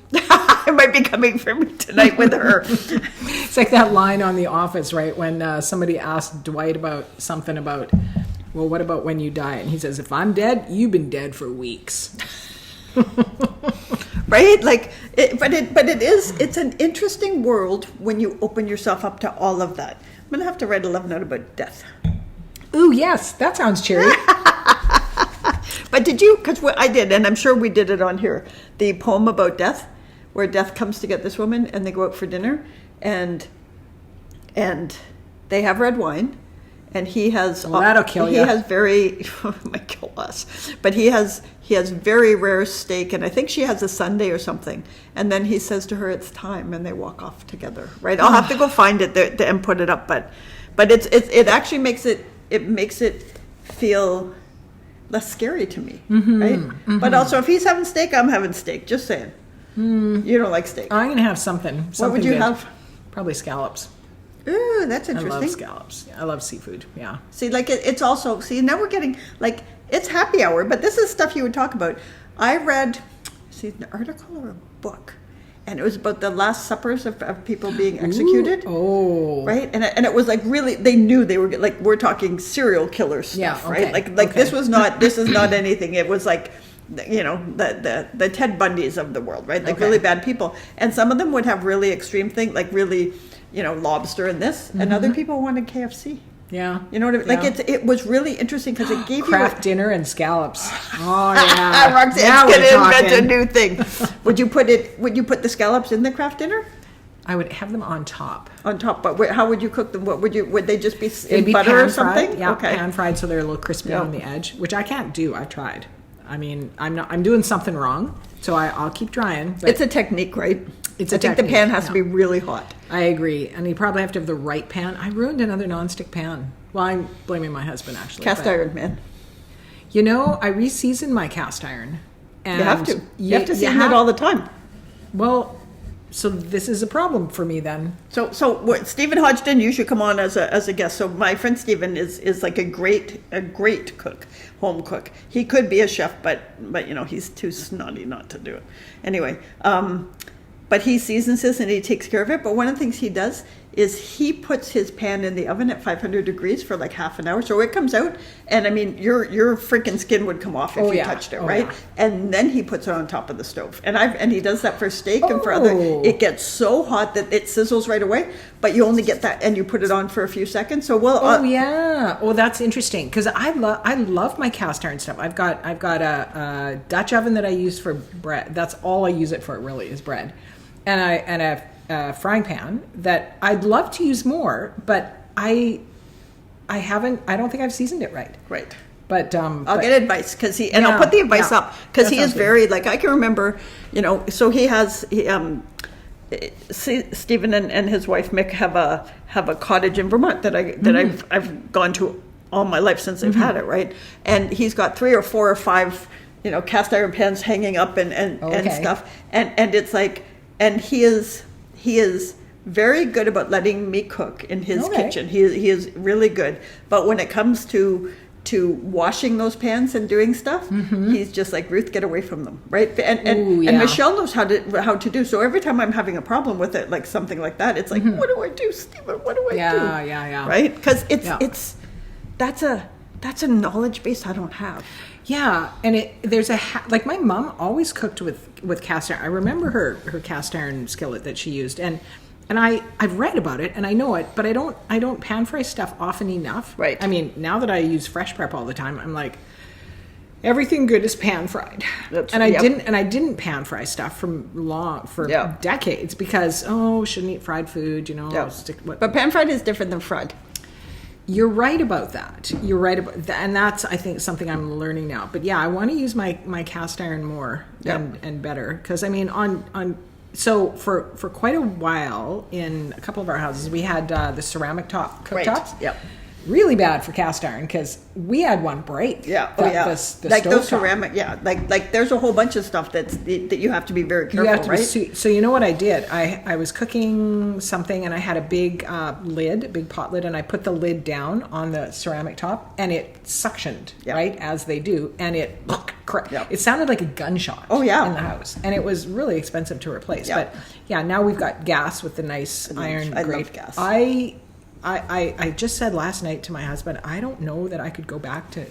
It might be coming for me tonight with her. It's like that line on The Office, right? When somebody asked Dwight about something about, well, what about when you die? And he says, if I'm dead, you've been dead for weeks. Right? It's an interesting world when you open yourself up to all of that. I'm going to have to write a love note about death. Ooh, yes. That sounds cheery. But did you, because I did, and I'm sure we did it on here, the poem about death, where death comes to get this woman, and they go out for dinner, and they have red wine, and he has... Well, that'll kill you. He has very... It might kill us. But he has very rare steak, and I think she has a sundae or something. And then he says to her, it's time, and they walk off together, right? I'll have to go find it there and put it up, but it actually makes it feel... less scary to me, right? Mm-hmm. But also, if he's having steak, I'm having steak. Just saying. You don't like steak. I'm going to have something What would you good. have? Probably scallops. Ooh, that's interesting. I love scallops. I love seafood, yeah. See, it's also... See, now we're getting... it's happy hour, but this is stuff you would talk about. I read... an article or a book, and it was about the Last Suppers of people being executed. Ooh, oh. Right? And it was really... They knew they were... we're talking serial killer stuff, okay. right? This is not anything. It was the Ted Bundys of the world, right? Really bad people. And some of them would have really extreme things, really, lobster and this, and other people wanted KFC. Yeah. You know what I mean? It was really interesting because it gave Kraft dinner and scallops. Oh, yeah. Roxy, it's going to invent a new thing. Would you put the scallops in the Kraft dinner? I would have them on top. On top, but how would you cook them? Would they just be in butter or something? Fried, yeah, okay. Pan fried so they're a little crispy on the edge, which I can't do. I've tried. I mean, I'm doing something wrong, so I'll keep trying. But it's a technique, right? I think the pan has to be really hot. I agree, and you probably have to have the right pan. I ruined another nonstick pan. Well, I'm blaming my husband, actually. Cast iron, man. I re-season my cast iron. And you have to. You have to season it all the time. Well, so this is a problem for me then. So Stephen Hodgson, you should come on as a guest. So my friend Stephen is like a great cook, home cook. He could be a chef, but he's too snotty not to do it. Anyway, but he seasons this and he takes care of it. But one of the things he does is he puts his pan in the oven at 500 degrees for like half an hour. So it comes out, and I mean, your freaking skin would come off if you touched it, right? Yeah. And then he puts it on top of the stove. And he does that for steak and for other. It gets so hot that it sizzles right away, but you only get that, and you put it on for a few seconds. So that's interesting, because I love my cast iron stuff. I've got a Dutch oven that I use for bread. That's all I use it for, really, is bread. And a frying pan that I'd love to use more, but I don't think I've seasoned it right. Right. But I'll get advice, because I'll put the advice up, because he is very, like, I can remember, so he has, Stephen and his wife Mick have a cottage in Vermont that I've gone to all my life since I've had it, right? And he's got 3 or 4 or 5, cast iron pans hanging up and stuff, and it's like, and he is very good about letting me cook in his kitchen. He is really good. But when it comes to washing those pans and doing stuff, he's just like, Ruth, get away from them, right? And Michelle knows how to do. So every time I'm having a problem with it, like something like that, it's like, what do I do, Stephen? What do I do? Yeah. Right? Because that's a knowledge base I don't have. Yeah, and there's like my mom always cooked with cast iron. I remember her cast iron skillet that she used, and I've read about it and I know it, but I don't pan fry stuff often enough. Right. I mean, now that I use fresh prep all the time, I'm like, everything good is pan fried. I didn't pan fry stuff for decades, because shouldn't eat fried food, But pan fried is different than fried. You're right about that. And that's, I think, something I'm learning now. But yeah, I want to use my cast iron more and better, because I mean, so for quite a while in a couple of our houses, we had the ceramic top cooktops. Right. Yep. Really bad for cast iron, because we had one break. Yeah. The like those top. ceramic. Yeah. Like there's a whole bunch of stuff that you have to be very careful. Right. So you know what I did? I was cooking something, and I had a big big pot lid, and I put the lid down on the ceramic top, and it suctioned, right, as they do, and it sounded like a gunshot. In the house, and it was really expensive to replace. Yeah. But yeah, now we've got gas with the nice iron grate. Love gas. I just said last night to my husband, I don't know that I could go back to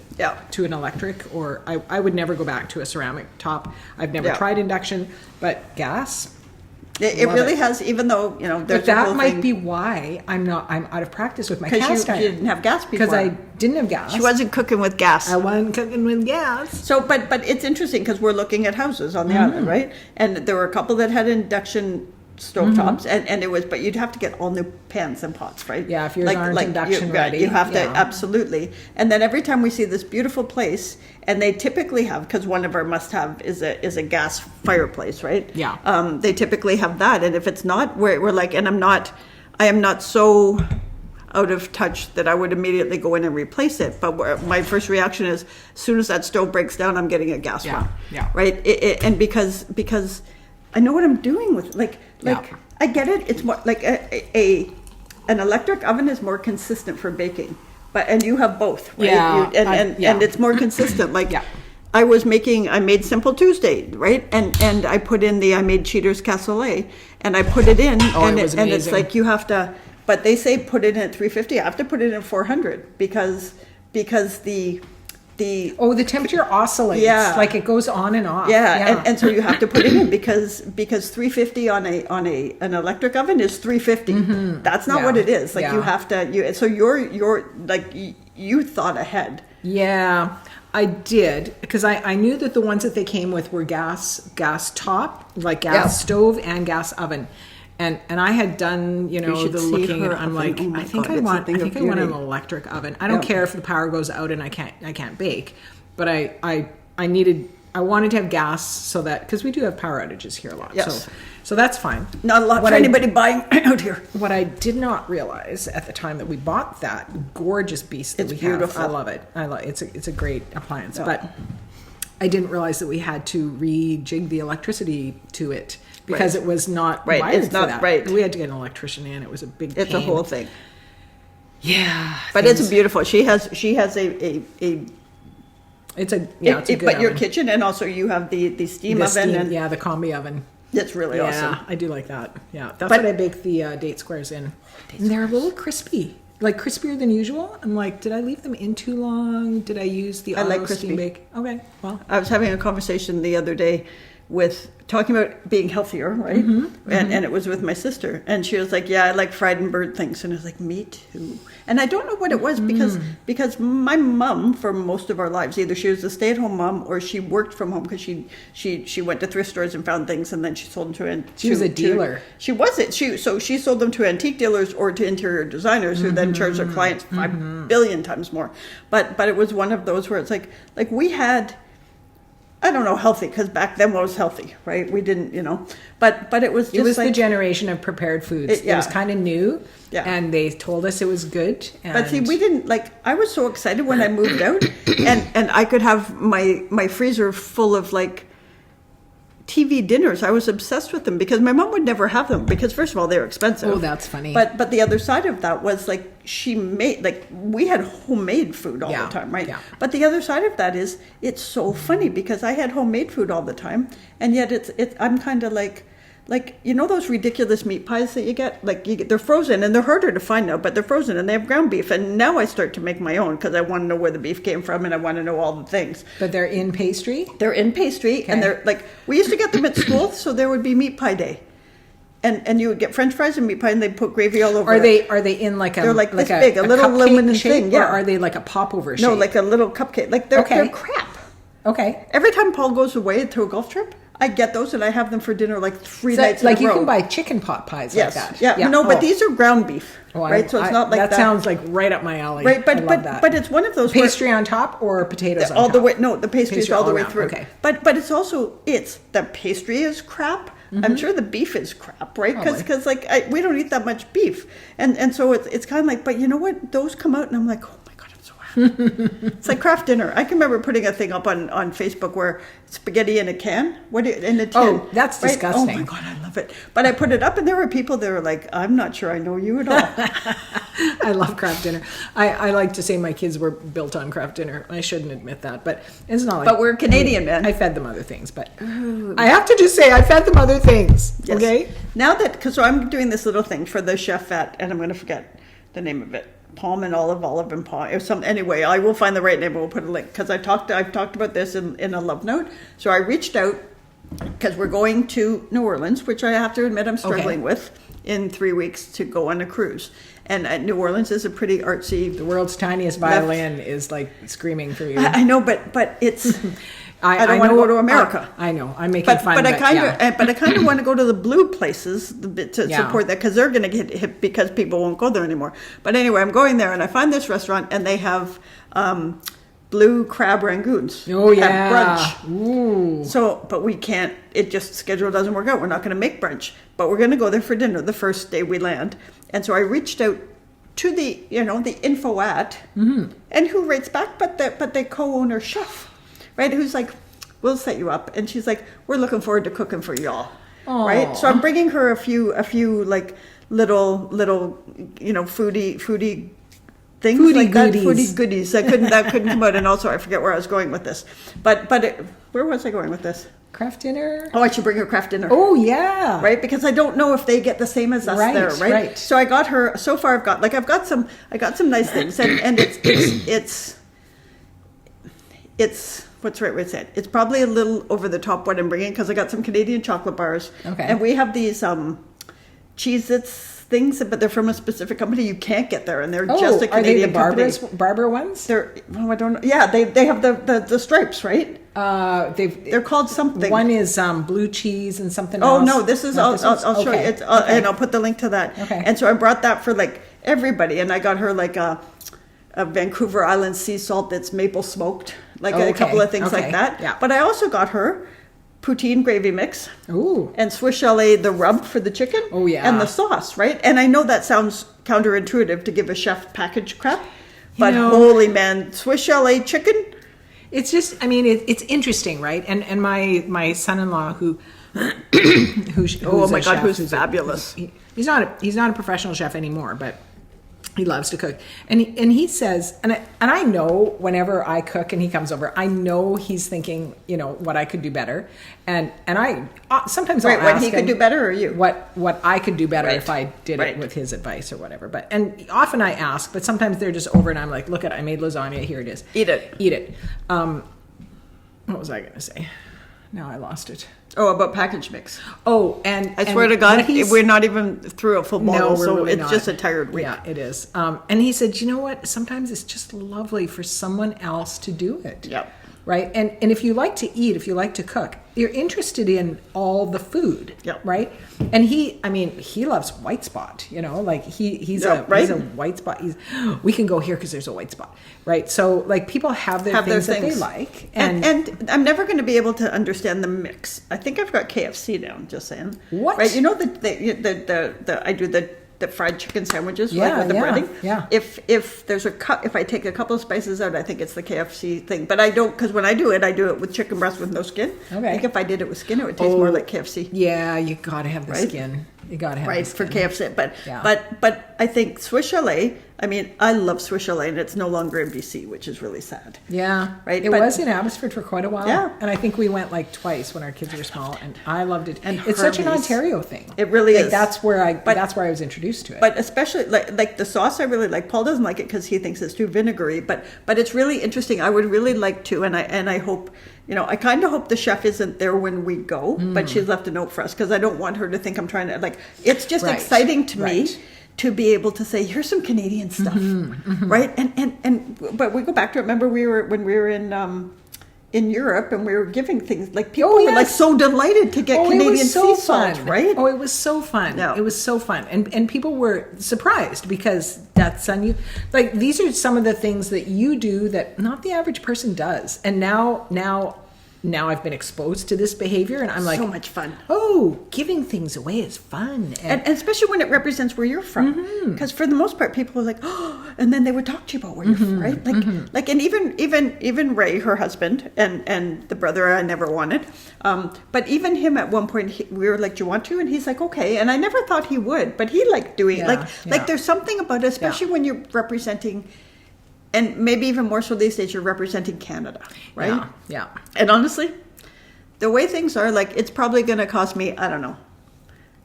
an electric, or I would never go back to a ceramic top. I've never tried induction, but gas. It really has, even though, there's but that might be why I'm out of practice with my cast iron. Because you didn't have gas before. Because I didn't have gas. She wasn't cooking with gas. I wasn't cooking with gas. So, but it's interesting, because we're looking at houses on the island, right? And there were a couple that had induction stovetops, and it was, but you'd have to get all new pans and pots, right? Yeah, if yours aren't induction ready. You have to, absolutely. And then every time we see this beautiful place, and they typically have, because one of our must-have is a gas fireplace, right? Yeah. They typically have that, and if it's not, we're like, and I am not so out of touch that I would immediately go in and replace it. But my first reaction is, as soon as that stove breaks down, I'm getting a gas one. Yeah. Right? And because I know what I'm doing with it. I get it. It's more like an electric oven is more consistent for baking, and you have both, right? And it's more consistent. I made Simple Tuesday, right? And I made Cheeter's Cassoulet, and I put it in, and it's like you have to. But they say put it in at 350. I have to put it in at 400 because the temperature oscillates. Yeah, like it goes on and off. Yeah. And so you have to put it in because 350 on an electric oven is 350. That's not what it is. Like you have to. So you're like you thought ahead. Yeah, I did, because I knew that the ones that they came with were gas top, like gas stove and gas oven. And I had done, the looking, and I'm like, I think I want an electric oven. I don't care if the power goes out and I can't bake, but I wanted to have gas, so that, because we do have power outages here a lot. Yes. So that's fine. Not a lot for anybody buying out here. What I did not realize at the time that we bought that gorgeous beast that we beautiful. have, I love it. It's a great appliance, but I didn't realize that we had to rejig the electricity to it, because it was not wired for that. Right. We had to get an electrician in. It was a big pain. It's a whole thing. Yeah. But it's beautiful. She has a it's a good but oven. your kitchen, and also you have the steam oven. The combi oven. It's really awesome. I do like that. Yeah, that's what I bake the date squares in. And they're a little crispy, like crispier than usual. I'm like, did I leave them in too long? Did I use the auto steam bake? Okay, well. I was having a conversation the other day with talking about being healthier, right? And it was with my sister, and she was like, "Yeah, I like fried and burnt things," and I was like, "Me too." And I don't know what it was because my mom, for most of our lives, either she was a stay-at-home mom or she worked from home because she went to thrift stores and found things and then she sold them to. She was a dealer. She wasn't. She sold them to antique dealers or to interior designers who then charged their clients 5 billion times more. But it was one of those where it's like we had. I don't know, healthy, because back then was healthy, right? We didn't, but it was just it was like, the generation of prepared foods. It was kind of new, and they told us it was good. But see, we didn't, I was so excited when I moved out, and I could have my freezer full of, TV dinners. I was obsessed with them because my mom would never have them because, first of all, they're expensive. Oh, that's funny. But the other side of that was she made we had homemade food all the time, right? Yeah. But the other side of that is it's so funny because I had homemade food all the time, and yet I'm kind of like those ridiculous meat pies that you get, they're frozen and they're harder to find now, but they're frozen and they have ground beef, and now I start to make my own because I want to know where the beef came from and I want to know all the things. But they're in pastry? They're in pastry, and they're we used to get them at school, so there would be meat pie day. And you would get French fries and meat pie, and they'd put gravy all over. Are they in they're this big, a little aluminum thing, or are they like a popover shape? No, like a little cupcake. They're crap. Okay. Every time Paul goes away to a golf trip, I get those and I have them for dinner 3 nights in a row. Like you can buy chicken pot pies like that. Yeah. No, but these are ground beef, right? So it's not like that. That sounds like right up my alley. Right, but I love that. but it's one of those pastry on top or potatoes on all top? the way. No, the pastry's all the way around. through. Okay. But it's also the pastry is crap. I'm sure the beef is crap, right? Because we don't eat that much beef, and so it's kind of but you know what? Those come out and I'm like, oh my God, I'm so happy. It's like Kraft dinner. I can remember putting a thing up on Facebook where spaghetti in a can, in a tin. Oh, that's right? disgusting. Oh my God, I love it. But I put it up and there were people that were like, I'm not sure I know you at all. I love Kraft dinner. I like to say my kids were built on Kraft dinner. I shouldn't admit that, but it's not like. But we're Canadian, man. I fed them other things, but I have to just say I fed them other things. Yes. Okay. Now so I'm doing this little thing for the chef and I'm going to forget the name of it. Palm and olive and palm or some. Anyway, I will find the right name and we'll put a link because I've talked about this in a love note. So I reached out because we're going to New Orleans, which I have to admit I'm struggling with in 3 weeks to go on a cruise. And New Orleans is a pretty artsy. The world's tiniest violin is screaming for you. I know, but it's. I don't want to go to America. I know. I'm making fun. But I kind of want to go to the blue places to support that because they're going to get hit because people won't go there anymore. But anyway, I'm going there and I find this restaurant and they have blue crab rangoons. Oh yeah, at brunch. Ooh. So, but we can't. It just schedule doesn't work out. We're not going to make brunch, but we're going to go there for dinner the first day we land. And so I reached out to the info at and who writes back, but the co-owner chef. Right, who's like, we'll set you up, and she's like, we're looking forward to cooking for y'all. Aww. Right, so I'm bringing her a few little foodie things foodie goodies that couldn't come out, and also I forget where I was going with this, but where was I going with this? Kraft dinner. Oh, I should bring her Kraft dinner. Oh yeah, right, because I don't know if they get the same as us there, right? Right. So I got her. So far, I've got some nice things, and it's. What's the right way to say it? It's probably a little over the top what I'm bringing because I got some Canadian chocolate bars. Okay. And we have these Cheezies things, but they're from a specific company. You can't get there, and they're just a Canadian company. Are they the Barber ones? I don't know. Yeah, they have the stripes, right? They're called something. One is blue cheese and something else. Oh no, this is. I'll show you. And I'll put the link to that. Okay. And so I brought that for everybody, and I got her a Vancouver Island sea salt that's maple smoked, a couple of things like that. Yeah. But I also got her poutine gravy mix. Ooh. And Swiss Chalet, the rub for the chicken. Oh, yeah. And the sauce, right? And I know that sounds counterintuitive to give a chef package crap, but holy man, Swiss Chalet chicken. It's just, it's interesting, right? And my son-in-law who's oh my God, who's fabulous. He's not a professional chef anymore, but He loves to cook, and he says, and I know whenever I cook and he comes over, I know he's thinking, what I could do better, and I sometimes I'll what ask he could do better, or you what I could do better if I did it with his advice or whatever. And often I ask, but sometimes they're just over, and I'm like, look I made lasagna, here it is, eat it. What was I going to say? Now I lost it. Oh, about package mix. Oh, and I swear to God, we're not even through a full bottle, so really it's not. just a tired week. Yeah, it is. And he said, you know what? Sometimes it's just lovely for someone else to do it. Yep. Right? And if you like to eat, if you like to cook, you're interested in all the food. Yep. Right? And he loves white spot, like he's a white spot. We can go here because there's a white spot. Right? So like people have their things that they like. And I'm never going to be able to understand the mix. I think I've got KFC down, just saying. What? Right? I do the fried chicken sandwiches with the breading. Yeah. If there's if I take a couple of spices out, I think it's the KFC thing. But I don't, because when I do it with chicken breast with no skin. Okay. I think if I did it with skin, it would taste more like KFC. Yeah, you got to have the skin. You got to have the skin. For KFC. But I think Swiss Chalet, I love Swiss Chalet, and it's no longer in BC, which is really sad. Yeah. Right. It was in Abbotsford for quite a while. Yeah. And I think we went like twice when our kids were small, and I loved it. And it's such an Hermes. Ontario thing. It really is. That's where I was introduced to it. But especially like the sauce, I really like. Paul doesn't like it because he thinks it's too vinegary. But it's really interesting. I would really like to, and I hope, I kind of hope the chef isn't there when we go, but she's left a note for us because I don't want her to think I'm trying to It's just exciting to me to be able to say, here's some Canadian stuff, right? But we go back to it. Remember when we were in Europe and we were giving things people were so delighted to get Canadian sea salt, right? Oh, it was so fun. Yeah. It was so fun. And people were surprised because that's these are some of the things that you do that not the average person does. And now I've been exposed to this behavior, and I'm like, so much fun. Oh, giving things away is fun, and especially when it represents where you're from. Because for the most part, people are like, oh, and then they would talk to you about where you're from, right? And even Ray, her husband, and the brother I never wanted, but even him at one point, we were like, do you want to? And he's like, okay. And I never thought he would, but he liked doing it. There's something about it, especially when you're representing. And maybe even more so these days, you're representing Canada, right? Yeah. And honestly, the way things are, it's probably going to cost me, I don't know,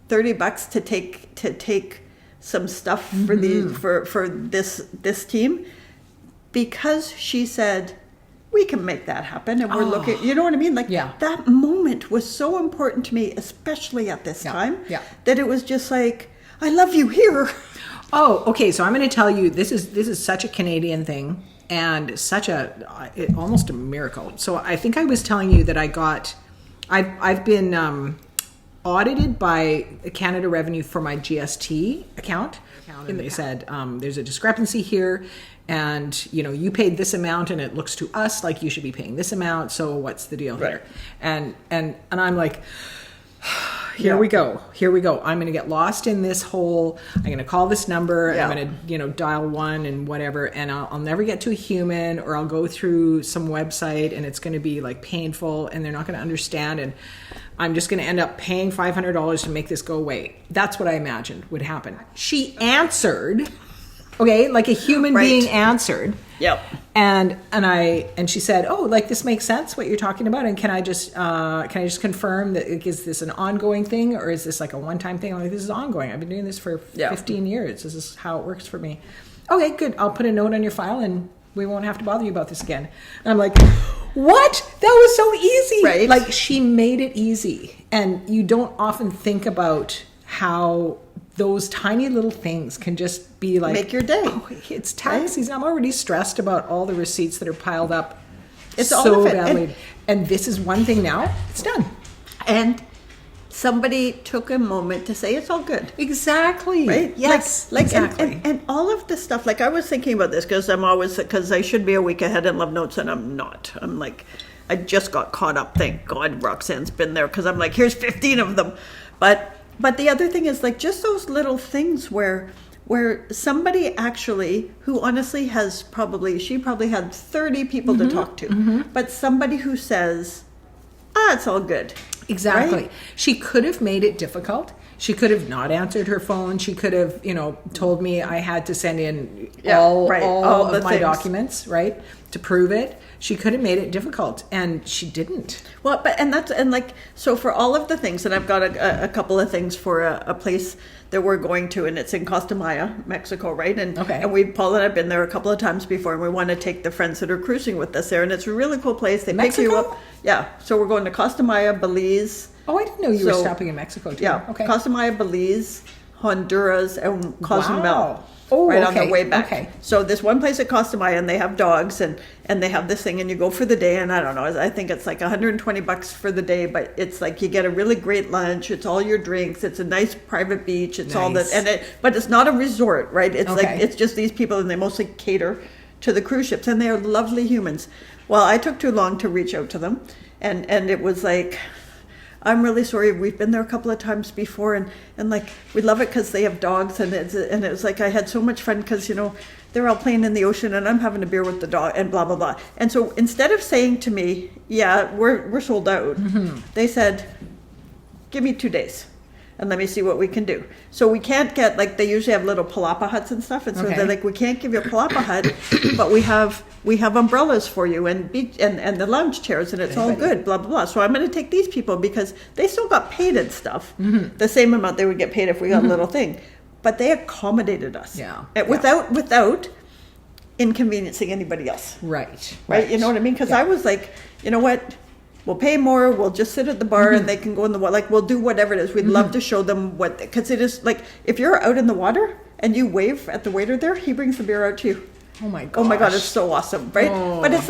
$30 to take some stuff for this team, because she said we can make that happen, and we're looking. You know what I mean? That moment was so important to me, especially at this time, that it was just like, I love you here. Oh, okay. So I'm going to tell you, this is such a Canadian thing, and such almost a miracle. So I think I was telling you that I've been audited by Canada Revenue for my GST account, and they said there's a discrepancy here, and you paid this amount, and it looks to us like you should be paying this amount. So what's the deal here? And I'm like, Here we go. I'm going to get lost in this whole, I'm going to call this number, I'm going to, dial one and whatever, and I'll never get to a human, or I'll go through some website and it's going to be painful, and they're not going to understand, and I'm just going to end up paying $500 to make this go away. That's what I imagined would happen. She answered, okay, like a human being answered. Yep. And she said, "Oh, this makes sense what you're talking about. And can I just confirm that, is this an ongoing thing, or is this a one-time thing?" I'm like, "This is ongoing. I've been doing this for 15 years. This is how it works for me." Okay, good. I'll put a note on your file, and we won't have to bother you about this again. And I'm like, what? That was so easy. Right. She made it easy, and you don't often think about how those tiny little things can just be make your day. Oh, it's tax season. I'm already stressed about all the receipts that are piled up. It's so all of it. badly. And this is one thing now. It's done. And somebody took a moment to say it's all good. Exactly. Right? Yes. Exactly. And all of this stuff. I was thinking about this because I should be a week ahead in Love Notes, and I'm not. I'm I just got caught up. Thank God Roxanne's been there, because I'm here's 15 of them. But the other thing is just those little things where somebody actually, who honestly she probably had 30 people to talk to, but somebody who says, it's all good. Exactly. Right? She could have made it difficult. She could have not answered her phone. She could have, told me I had to send in Yeah, all right. All of the my things. documents, right, to prove it. She could have made it difficult, and she didn't. Well, so for all of the things, and I've got a couple of things for a place that we're going to, and it's in Costa Maya, Mexico, right? And Okay. and Paul and I've been there a couple of times before, and we want to take the friends that are cruising with us there, and it's a really cool place. They pick you Mexico? up. Yeah, so we're going to Costa Maya, Belize. Oh, I didn't know you were So- stopping in Mexico too. Yeah, Okay. Costa Maya, Belize, Honduras, and Cozumel. Wow. Oh, right on okay, the way back. okay. So this one place at Costa Maya, and they have dogs, and they have this thing, and you go for the day, and I don't know, I think it's like $120 for the day, but it's like you get a really great lunch, it's all your drinks, it's a nice private beach, it's all that, Nice. but it's not a resort, right? It's like Okay. it's just these people, and they mostly cater to the cruise ships, and they are lovely humans. Well, I took too long to reach out to them, and it was like, I'm really sorry. We've been there a couple of times before, and like we love it because they have dogs, and it was like I had so much fun because they're all playing in the ocean, and I'm having a beer with the dog, and blah blah blah. And so instead of saying to me, "Yeah, we're sold out," they said, "Give me 2 days, and let me see what we can do." So we can't get, like, they usually have little palapa huts and stuff, and so Okay. they're like, "We can't give you a palapa hut, but we have umbrellas for you and beach and the lounge chairs, and it's all good, blah blah blah." So I'm going to take these people because they still got paid and stuff, the same amount they would get paid if we got a little thing, but they accommodated us, Yeah. without inconveniencing anybody else, Right. right? You know what I mean? Because I was like, you know what? We'll pay more. We'll just sit at the bar, and they can go in the water. Like, we'll do whatever it is. We'd love to show them what, because it is like, if you're out in the water and you wave at the waiter there, he brings the beer out to you. Oh my god. Oh my God, it's so awesome, right? Oh. But it's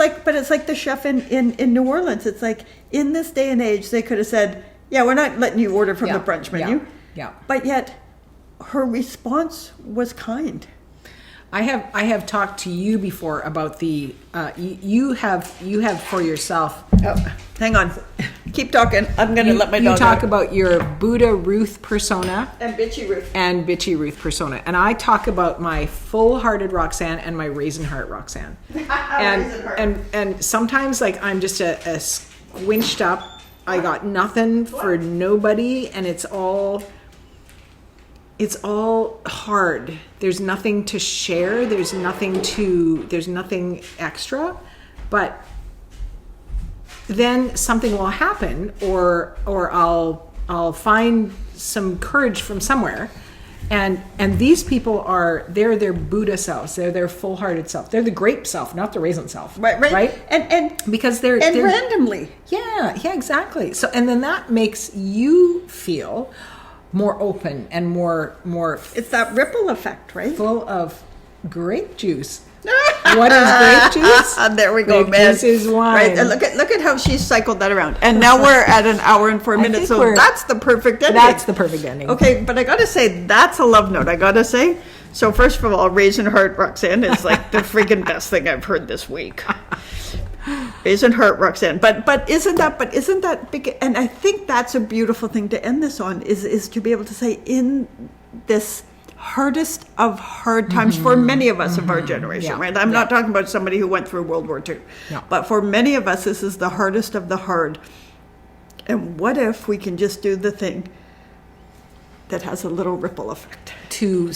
like the chef in New Orleans. It's like, in this day and age, they could have said, "Yeah, we're not letting you order from the brunch menu." Yeah. But yet, her response was kind. I have talked to you before about the you have for yourself. Oh, hang on, keep talking. I'm going to let my dog You talk out. about your Buddha Ruth persona And bitchy Ruth. and bitchy Ruth persona, and I talk about my full-hearted Roxanne and my raisin heart Roxanne. Raisin heart. And sometimes, like, I'm just a squinched up. I got nothing for nobody, and it's all hard. There's nothing to share. There's nothing extra. But then something will happen, or I'll find some courage from somewhere. And these people they're their Buddha selves. They're their full-hearted self. They're the grape self, not the raisin self. Right. And Because they're randomly. yeah, exactly. So, and then that makes you feel more open and more It's that ripple effect, right? full of grape juice. What is grape juice? There we go, Grape man. juice is wine. Right, and look at how she's cycled that around. And now we're at an hour and 4 minutes, think so we're- that's the perfect ending. That's the perfect ending. Okay, but I gotta say, that's a love note, I gotta say. So first of all, Raisin Heart Roxanne is like the freaking best thing I've heard this week. Raisin Heart Roxanne. But isn't that big? And I think that's a beautiful thing to end this on, is to be able to say, in this hardest of hard times for many of us of our generation, Yeah. right? I'm not talking about somebody who went through World War II. No. But for many of us, this is the hardest of the hard. And what if we can just do the thing that has a little ripple effect? To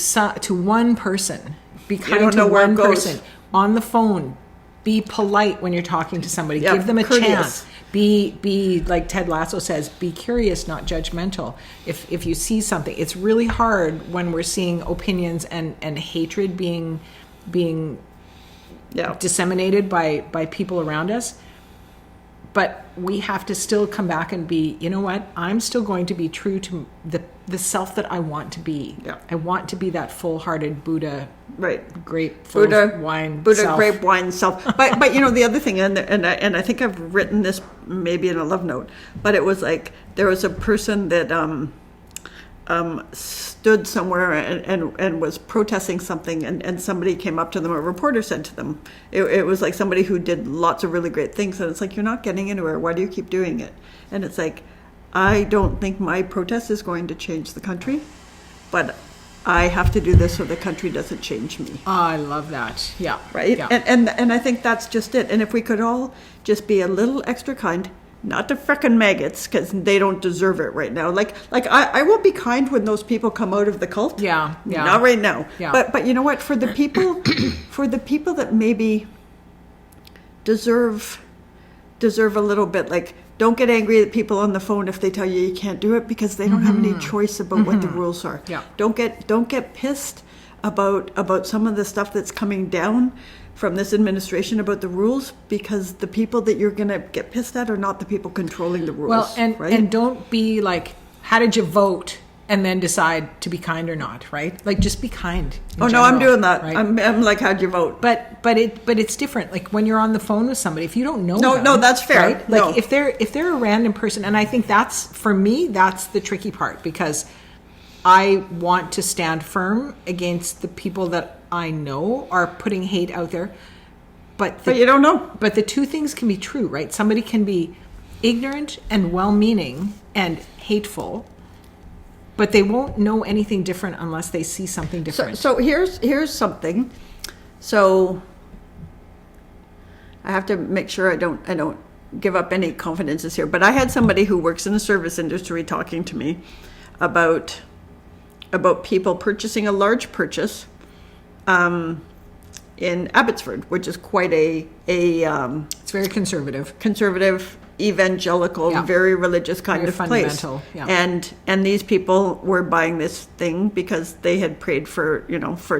one person, be kind don't to know where it one goes. person on the phone. Be polite when you're talking to somebody. Yeah, Give them a courteous. chance. Be like Ted Lasso says. Be curious, not judgmental. If you see something, it's really hard when we're seeing opinions and hatred being Yeah. disseminated by people around us. But we have to still come back and be, you know what? I'm still going to be true to the self that I want to be. Yeah. I want to be that full-hearted Buddha, Right. grape, full Buddha of wine, Buddha self. grape wine self. But the other thing, and I think I've written this maybe in a love note, but it was like there was a person that stood somewhere and was protesting something, and somebody came up to them. A reporter said to them, it was like somebody who did lots of really great things, and it's like, you're not getting anywhere. Why do you keep doing it? And it's like, I don't think my protest is going to change the country, but I have to do this so the country doesn't change me. Oh, I love that. Yeah. Right? Yeah. And I think that's just it. And if we could all just be a little extra kind not the frickin' maggots, because they don't deserve it right now. Like I will be kind when those people come out of the cult. Yeah. Not right now. Yeah. But you know what? For the people, that maybe deserve a little bit, like, don't get angry at people on the phone if they tell you can't do it, because they don't have any choice about what the rules are. Yeah. Don't get pissed about some of the stuff that's coming down from this administration about the rules, because the people that you're going to get pissed at are not the people controlling the rules. Well, right? and don't be like, how did you vote? And then decide to be kind or not, right? Like, just be kind. Oh, no, I'm doing that. Right? I'm like, how'd you vote? But it's different. Like, when you're on the phone with somebody, if you don't know them, no, that's fair. Right? Like, No. if they're a random person, and I think that's, for me, that's the tricky part, because I want to stand firm against the people that I know are putting hate out there. But you don't know. But the two things can be true, right? Somebody can be ignorant and well-meaning and hateful, but they won't know anything different unless they see something different. So here's something. So I have to make sure I don't give up any confidences here. But I had somebody who works in the service industry talking to me about people purchasing a large purchase in Abbotsford, which is quite a it's very conservative, evangelical, Yeah. very religious kind Very of place. fundamental, yeah. And these people were buying this thing because they had prayed for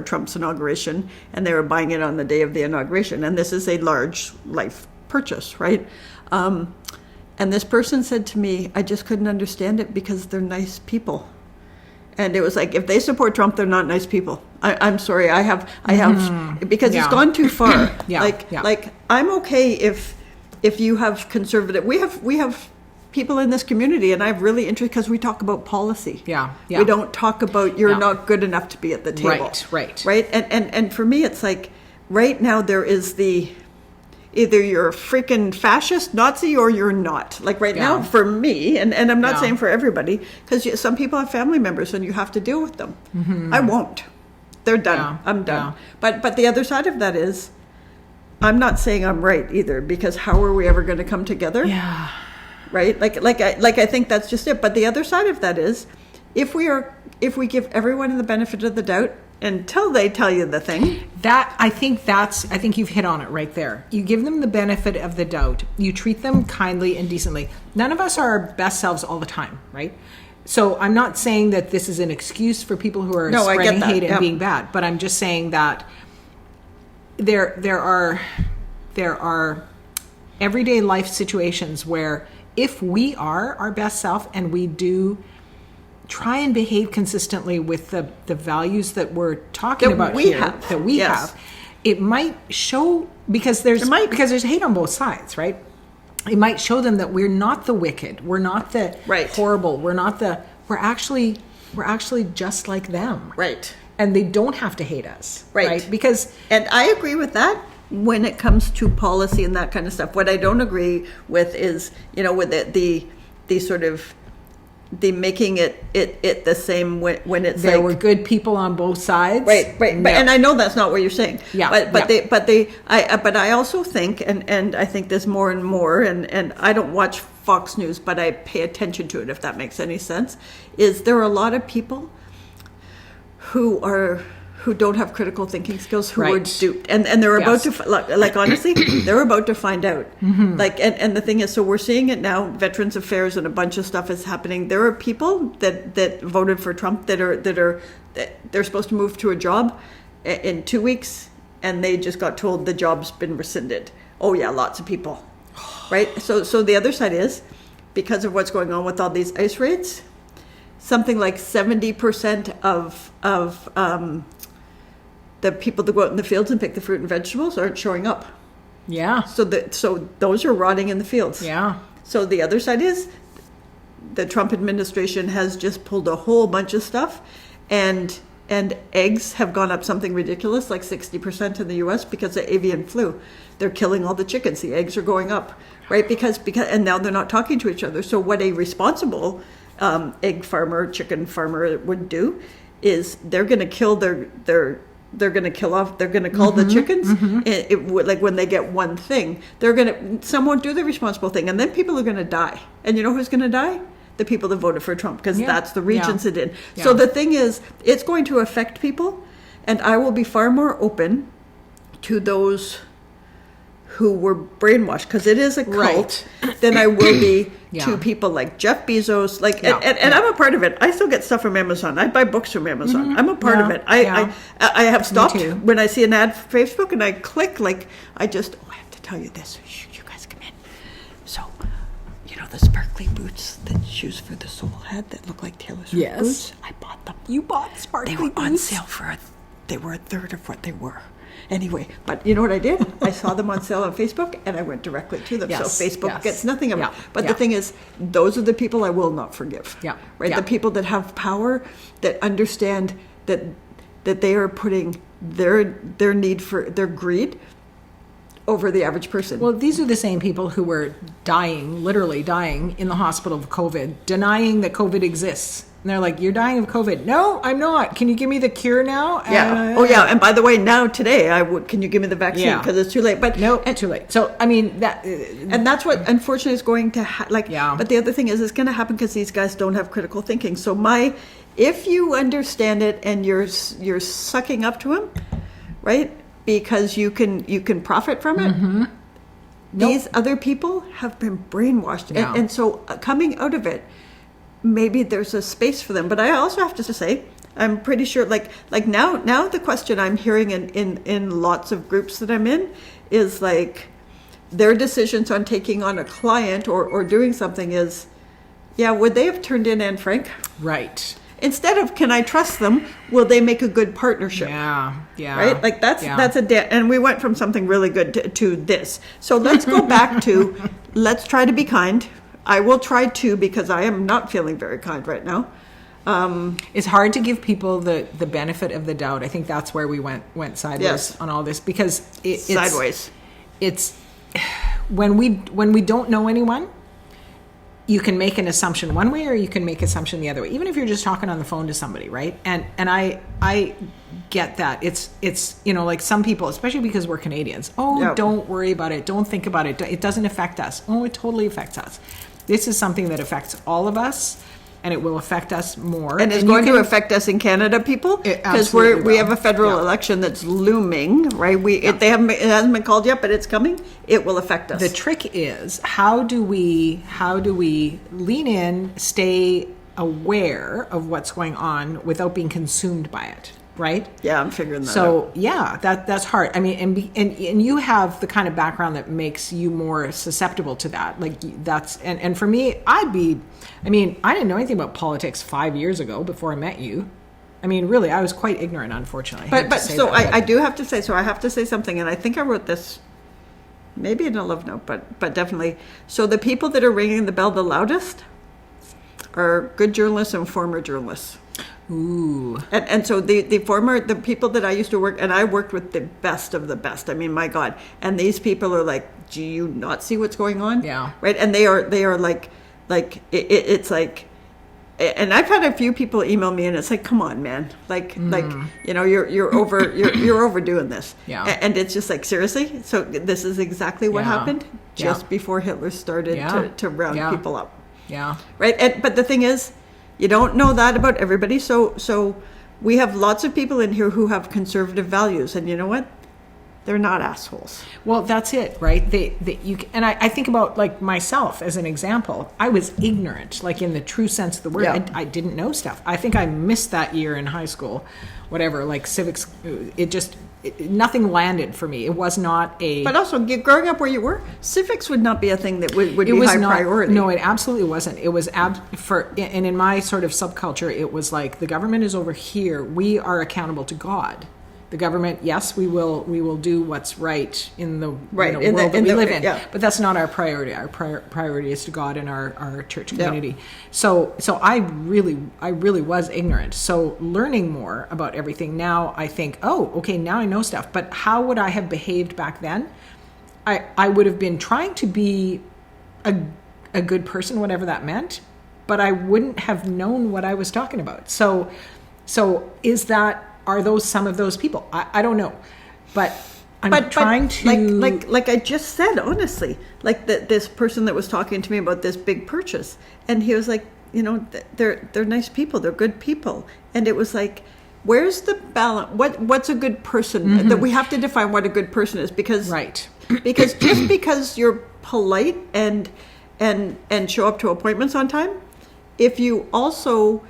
Trump's inauguration, and they were buying it on the day of the inauguration. And this is a large life purchase, right? And this person said to me, I just couldn't understand it because they're nice people. And it was like, if they support Trump, they're not nice people. I'm sorry, I have, because Yeah. it's gone too far. Yeah, yeah. Like I'm okay if you have conservative. We have people in this community, and I'm really interested because we talk about policy. Yeah. We don't talk about you're Yeah. not good enough to be at the table. Right. And for me, it's like right now there is either you're a freaking fascist Nazi or you're not. Like right Yeah. now, for me, and I'm not Yeah. saying for everybody, because some people have family members and you have to deal with them. I won't. They're done. Yeah. I'm done. Yeah. But the other side of that is, I'm not saying I'm right either, because how are we ever going to come together? Yeah. Right? Like I think that's just it. But the other side of that is, if we give everyone the benefit of the doubt until they tell you the thing. I think you've hit on it right there. You give them the benefit of the doubt. You treat them kindly and decently. None of us are our best selves all the time, right? So I'm not saying that this is an excuse for people who are No, I get spreading that. hate and Yep. being bad, but I'm just saying that there are everyday life situations where if we are our best self and we do try and behave consistently with the values that we're talking That about we here, have. that we Yes. have, it might show, because there's hate on both sides, right? It might show them that we're not the wicked, we're not the Right. horrible, we're actually just like them, Right. and they don't have to hate us, Right. Because And I agree with that when it comes to policy and that kind of stuff. What I don't agree with is, with the sort of the making it the same when it's there like, were good people on both sides, right. No. But, and I know that's not what you're saying. Yeah, But I also think, and I think this more and more, and I don't watch Fox News, but I pay attention to it, if that makes any sense, is there are a lot of people who don't have critical thinking skills, who were Right. duped, and they're about Yes. to, like honestly, they're about to find out. Like, and the thing is, so we're seeing it now. Veterans Affairs and a bunch of stuff is happening. There are people that voted for Trump that they're supposed to move to a job in 2 weeks, and they just got told the job's been rescinded. Oh yeah, lots of people, right? So the other side is, because of what's going on with all these ICE raids, something like 70% of the people that go out in the fields and pick the fruit and vegetables aren't showing up. Yeah. So those are rotting in the fields. Yeah. So the other side is, the Trump administration has just pulled a whole bunch of stuff, and eggs have gone up something ridiculous, like 60% in the U.S. because of avian flu. They're killing all the chickens. The eggs are going up, right? Because and now they're not talking to each other. So what a responsible egg farmer, chicken farmer would do is they're going to kill their they're going to kill off, they're going to cull the chickens. Like when they get one thing, some won't do the responsible thing. And then people are going to die. And you know who's going to die? The people that voted for Trump, because that's the regions it did. Yeah. So the thing is, it's going to affect people. And I will be far more open to those who were brainwashed, because it is a cult, than I will be to people like Jeff Bezos. And I'm a part of it. I still get stuff from Amazon. I buy books from Amazon. I'm a part of it. I have stopped when I see an ad for Facebook and I click, I have to tell you this. You guys come in. So, you know the sparkly boots that Shoes for the Soul had that look like Taylor Swift boots? I bought them. You bought sparkly boots? They were on sale they were a third of what they were. Anyway, but you know what I did? I saw them on sale on Facebook, and I went directly to them. So Facebook gets nothing of it. But the thing is, those are the people I will not forgive. Right? The people that have power, that understand that they are putting their need for their greed over the average person. Well, these are the same people who were literally dying in the hospital of COVID, denying that COVID exists. And they're like, you're dying of COVID. No, I'm not. Can you give me the cure now? Yeah. And by the way, today, can you give me the vaccine? Because it's too late. But too late. So, I mean, and that's what, unfortunately, is going to But the other thing is, it's going to happen because these guys don't have critical thinking. So if you understand it and you're sucking up to them, right? Because you can profit from it. These other people have been brainwashed. And so coming out of it, maybe there's a space for them. But I also have to say, I'm pretty sure, now the question I'm hearing in lots of groups that I'm in is their decisions on taking on a client or doing something is, would they have turned in Anne Frank? Right. Instead of, can I trust them? Will they make a good partnership? Yeah. Right? That's and we went from something really good to this. So let's go back to, let's try to be kind. I will try to, because I am not feeling very kind right now. It's hard to give people the benefit of the doubt. I think that's where we went sideways on all this, because it's sideways. It's when we don't know anyone, you can make an assumption one way or you can make an assumption the other way, even if you're just talking on the phone to somebody, right? And I get that. It's some people, especially because we're Canadians, don't worry about it, don't think about it, it doesn't affect us. It totally affects us. This is something that affects all of us, and it will affect us more. And it's going to affect us in Canada, people, because we have a federal election that's looming, right? It hasn't been called yet, but it's coming. It will affect us. The trick is, how do we lean in, stay aware of what's going on without being consumed by it, right? Yeah, I'm figuring that out. So that's hard. I mean, and you have the kind of background that makes you more susceptible to that. And for me, I didn't know anything about politics 5 years ago before I met you. I mean, really, I was quite ignorant, unfortunately. I do have to say, I have to say something, and I think I wrote this maybe in a love note, but definitely. So the people that are ringing the bell the loudest are good journalists and former journalists. Ooh. And so the people that I used to work, and I worked with the best of the best. I mean, my God. And these people are like, do you not see what's going on? Yeah. Right. And they are like it's like, and I've had a few people email me, and it's like, come on, man, you're overdoing this. Yeah. And it's just like, seriously. So this is exactly what happened just before Hitler started to round people up. Yeah. Right. But the thing is, you don't know that about everybody. So we have lots of people in here who have conservative values, and you know what? They're not assholes. Well, that's it, right? I think about myself as an example. I was ignorant, in the true sense of the word. Yeah. I didn't know stuff. I think I missed that year in high school, whatever. Civics, nothing landed for me. It was not a. But also, growing up where you were, civics would not be a thing that would be high priority. No, it absolutely wasn't. It was and in my sort of subculture, it was like the government is over here. We are accountable to God. The government, yes, we will do what's right in the world that we live in. Yeah. But that's not our priority. Our priority is to God and our church community. Yeah. So I really was ignorant. So learning more about everything now, I think, okay, now I know stuff. But how would I have behaved back then? I would have been trying to be a good person, whatever that meant, but I wouldn't have known what I was talking about. So is that are those some of those people? I don't know, but I'm trying to like I just said, honestly, like this person that was talking to me about this big purchase, and he was like, you know, they're nice people, they're good people, and it was like, where's the balance? What's a good person? That we have to define what a good person is, because because just because you're polite and show up to appointments on time, if you also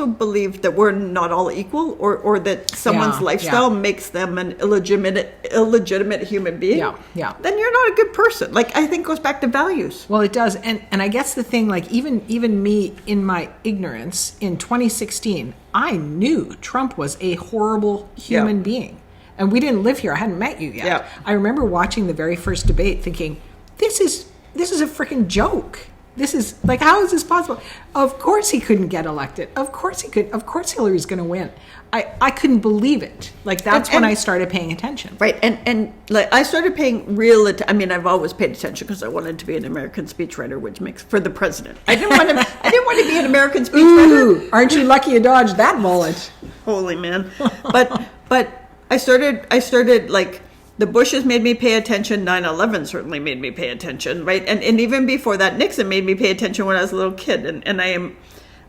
believe that we're not all equal, or that someone's lifestyle makes them an illegitimate human being, then you're not a good person. Like, I think it goes back to values. Well, it does. And I guess the thing, like, even me in my ignorance in 2016, I knew Trump was a horrible human being. And we didn't live here. I hadn't met you yet. Yeah. I remember watching the very first debate thinking, this is a freaking joke. This is, like, how is this possible? Of course he couldn't get elected. Of course he could. Of course Hillary's going to win. I couldn't believe it. Like, that's when I started paying attention. Right. And like, I started paying real attention. I mean, I've always paid attention because I wanted to be an American speechwriter, which makes for the president. I didn't want to be an American speechwriter. Ooh, aren't you lucky you dodged that bullet? Holy man. But I started like, the Bushes made me pay attention. 9/11 certainly made me pay attention, right? And even before that, Nixon made me pay attention when I was a little kid. And I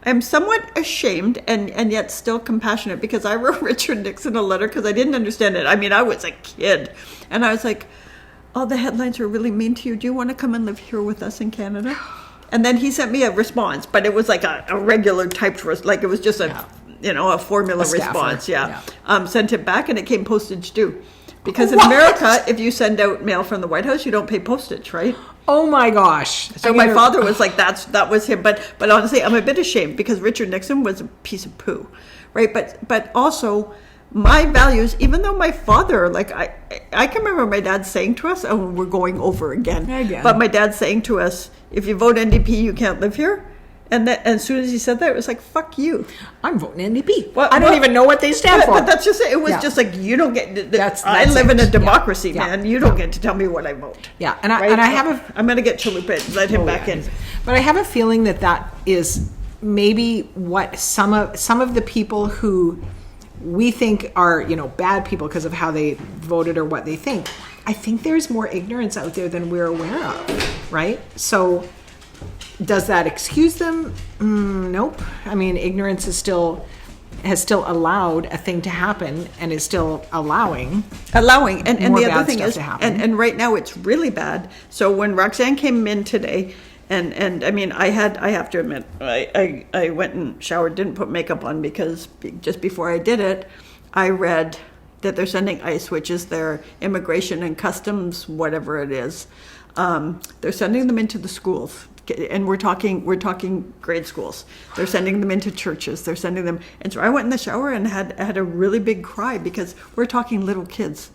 am somewhat ashamed and yet still compassionate, because I wrote Richard Nixon a letter because I didn't understand it. I mean, I was a kid, and I was like, oh, the headlines are really mean to you. Do you want to come and live here with us in Canada? And then he sent me a response, but it was like a regular typed, like it was just a formula response. Sent it back, and it came postage due. Because in America, if you send out mail from the White House, you don't pay postage, right? Oh my gosh! So my father was like, that was him. But honestly, I'm a bit ashamed, because Richard Nixon was a piece of poo, right? But also, my values, even though my father, like, I can remember my dad saying to us, oh, we're going over again. But my dad saying to us, if you vote NDP, you can't live here. And as soon as he said that, it was like, fuck you. I'm voting NDP. I don't even know what they stand for. But that's just it. It was just like, you don't get... I live in a democracy, man. You don't get to tell me what I vote. Yeah, and I have I'm going to get Chalupa and let him back in. But I have a feeling that is maybe what some of the people who we think are, bad people because of how they voted or what they think. I think there's more ignorance out there than we're aware of, right? So... does that excuse them? Nope. I mean, ignorance has still allowed a thing to happen, and is still allowing. And the other thing is, and right now it's really bad. So when Roxanne came in today, and I mean, I have to admit, I went and showered, didn't put makeup on, because just before I did it, I read that they're sending ICE, which is their immigration and customs, whatever it is. They're sending them into the schools. And we're talking grade schools. They're sending them into churches. They're sending them. And so I went in the shower and had a really big cry, because we're talking little kids,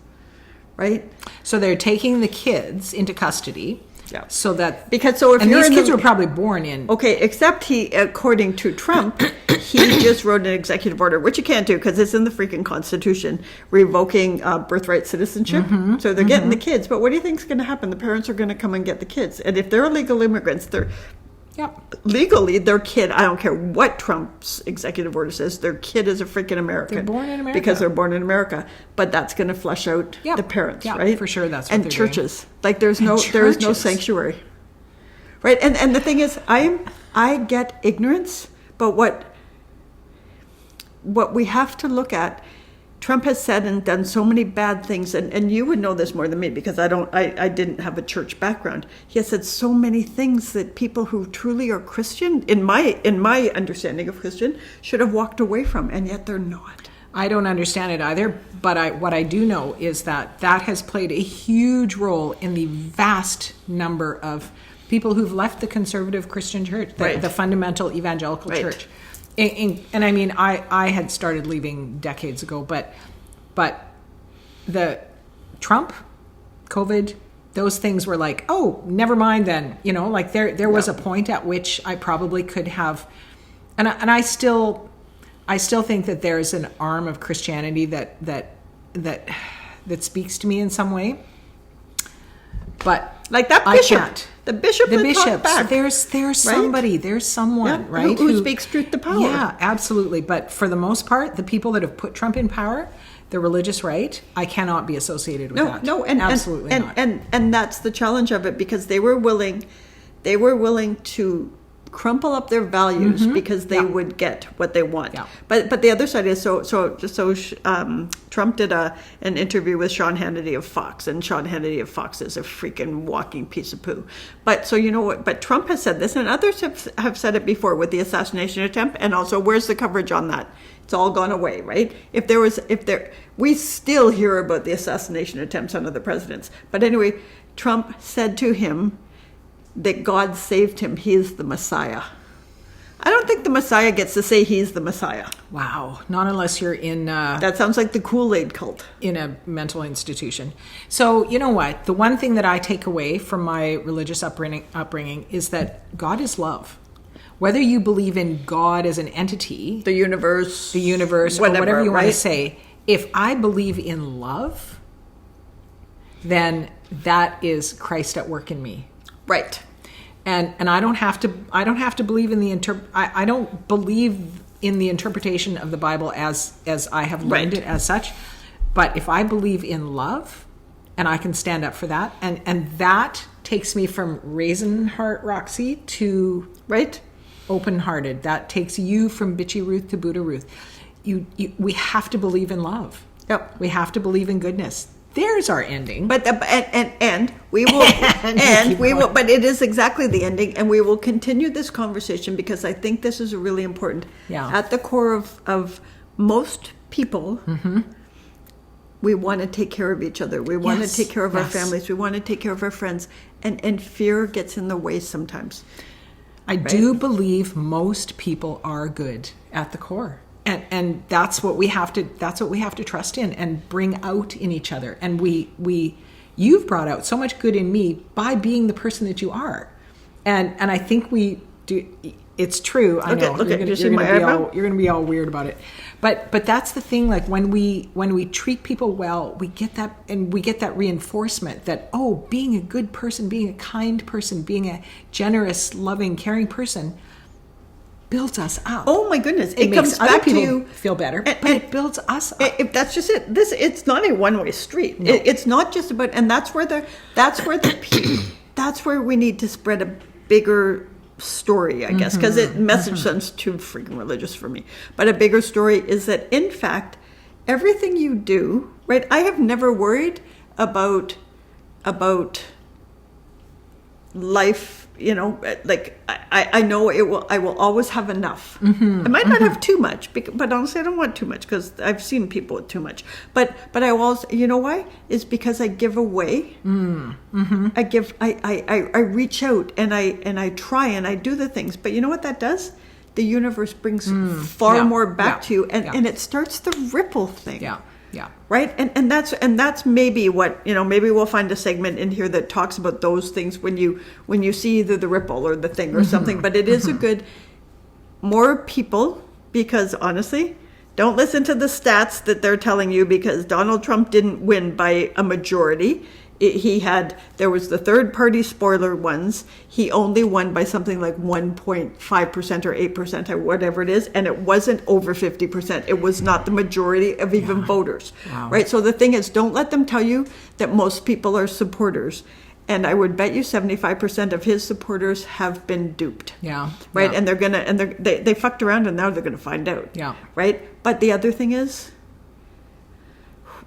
right? So they're taking the kids into custody. Yeah. So that if and these kids were probably born in. Okay, except he, according to Trump, he just wrote an executive order, which you can't do because it's in the freaking Constitution, revoking birthright citizenship. So they're getting the kids. But what do you think is going to happen? The parents are going to come and get the kids, and if they're illegal immigrants, they're legally their kid. I don't care what Trump's executive order says. Their kid is a freaking American. They're born in America because they're born in America. But that's going to flush out the parents, right? For sure, that's what and they're churches. doing. Like there is no sanctuary, right? And the thing is, I get ignorance, but what we have to look at. Trump has said and done so many bad things, and you would know this more than me because I didn't have a church background. He has said so many things that people who truly are Christian, in my understanding of Christian, should have walked away from, and yet they're not. I don't understand it either, but what I do know is that has played a huge role in the vast number of people who've left the conservative Christian church, the fundamental evangelical church. And I mean, I had started leaving decades ago, but the Trump, COVID, those things were like, oh, never mind then. Like there was a point at which I probably could have, and I still think that there's an arm of Christianity that speaks to me in some way. But Like that I bishop. can't. The bishop. The that talked bishops. back. There's somebody. There's someone, Yeah, right? who speaks truth to power. Yeah, absolutely. But for the most part, the people that have put Trump in power, the religious right, I cannot be associated with that. No, and absolutely and, not. And that's the challenge of it, because they were willing to crumple up their values because they would get what they want. Yeah. But the other side is Trump did an interview with Sean Hannity of Fox, and Sean Hannity of Fox is a freaking walking piece of poo. But so you know what? But Trump has said this, and others have said it before with the assassination attempt, and also where's the coverage on that? It's all gone away, right? We still hear about the assassination attempts on other presidents. But anyway, Trump said to him that God saved him. He is the Messiah. I don't think the Messiah gets to say he's the Messiah. Wow, not unless you're in That sounds like the Kool-Aid cult. in a mental institution. So you know what? The one thing that I take away from my religious upbringing is that God is love. Whether you believe in God as an entity, The universe, or whatever you want to say, if I believe in love, then that is Christ at work in me. Right. And I don't have to believe in I don't believe in the interpretation of the Bible as I have learned it as such. But if I believe in love, and I can stand up for that, and that takes me from raisin heart Roxy to Right. open-hearted. That takes you from bitchy Ruth to Buddha Ruth. We have to believe in love. Yep. We have to believe in goodness. There's our ending. But we will but it is exactly the ending, and we will continue this conversation because I think this is really important. Yeah. At the core of most people, we want to take care of each other. We want to take care of our families. We want to take care of our friends, and fear gets in the way sometimes. I do believe most people are good at the core. And that's what we have to trust in and bring out in each other. And you've brought out so much good in me by being the person that you are. And I think we do. It's true. I know you're going to be all weird about it. But that's the thing. Like when we treat people well, we get that reinforcement that, oh, being a good person, being a kind person, being a generous, loving, caring person builds us up. Oh my goodness! It makes comes other back people to you feel better, but it builds us up. If that's just it. It's not a one-way street. No. It's not just about, and that's where we need to spread a bigger story, I guess, because message sounds too freaking religious for me. But a bigger story is that, in fact, everything you do, right? I have never worried about life. You know, like I know I will always have enough. I might not have too much, but honestly, I don't want too much because I've seen people with too much. But I always, you know why? It's because I give away. I reach out and I try and I do the things. But you know what that does? The universe brings far more back to you, and it starts the ripple thing. Yeah. Right? And that's maybe what, maybe we'll find a segment in here that talks about those things when you see either the ripple or the thing or something. But it is a good, more people, because honestly, don't listen to the stats that they're telling you, because Donald Trump didn't win by a majority. There was the third party spoiler ones. He only won by something like 1.5% or 8% or whatever it is. And it wasn't over 50%. It was not the majority of even voters. Wow. Right. So the thing is, don't let them tell you that most people are supporters. And I would bet you 75% of his supporters have been duped. Yeah. Right. Yeah. And they fucked around, and now they're going to find out. Yeah. Right. But the other thing is,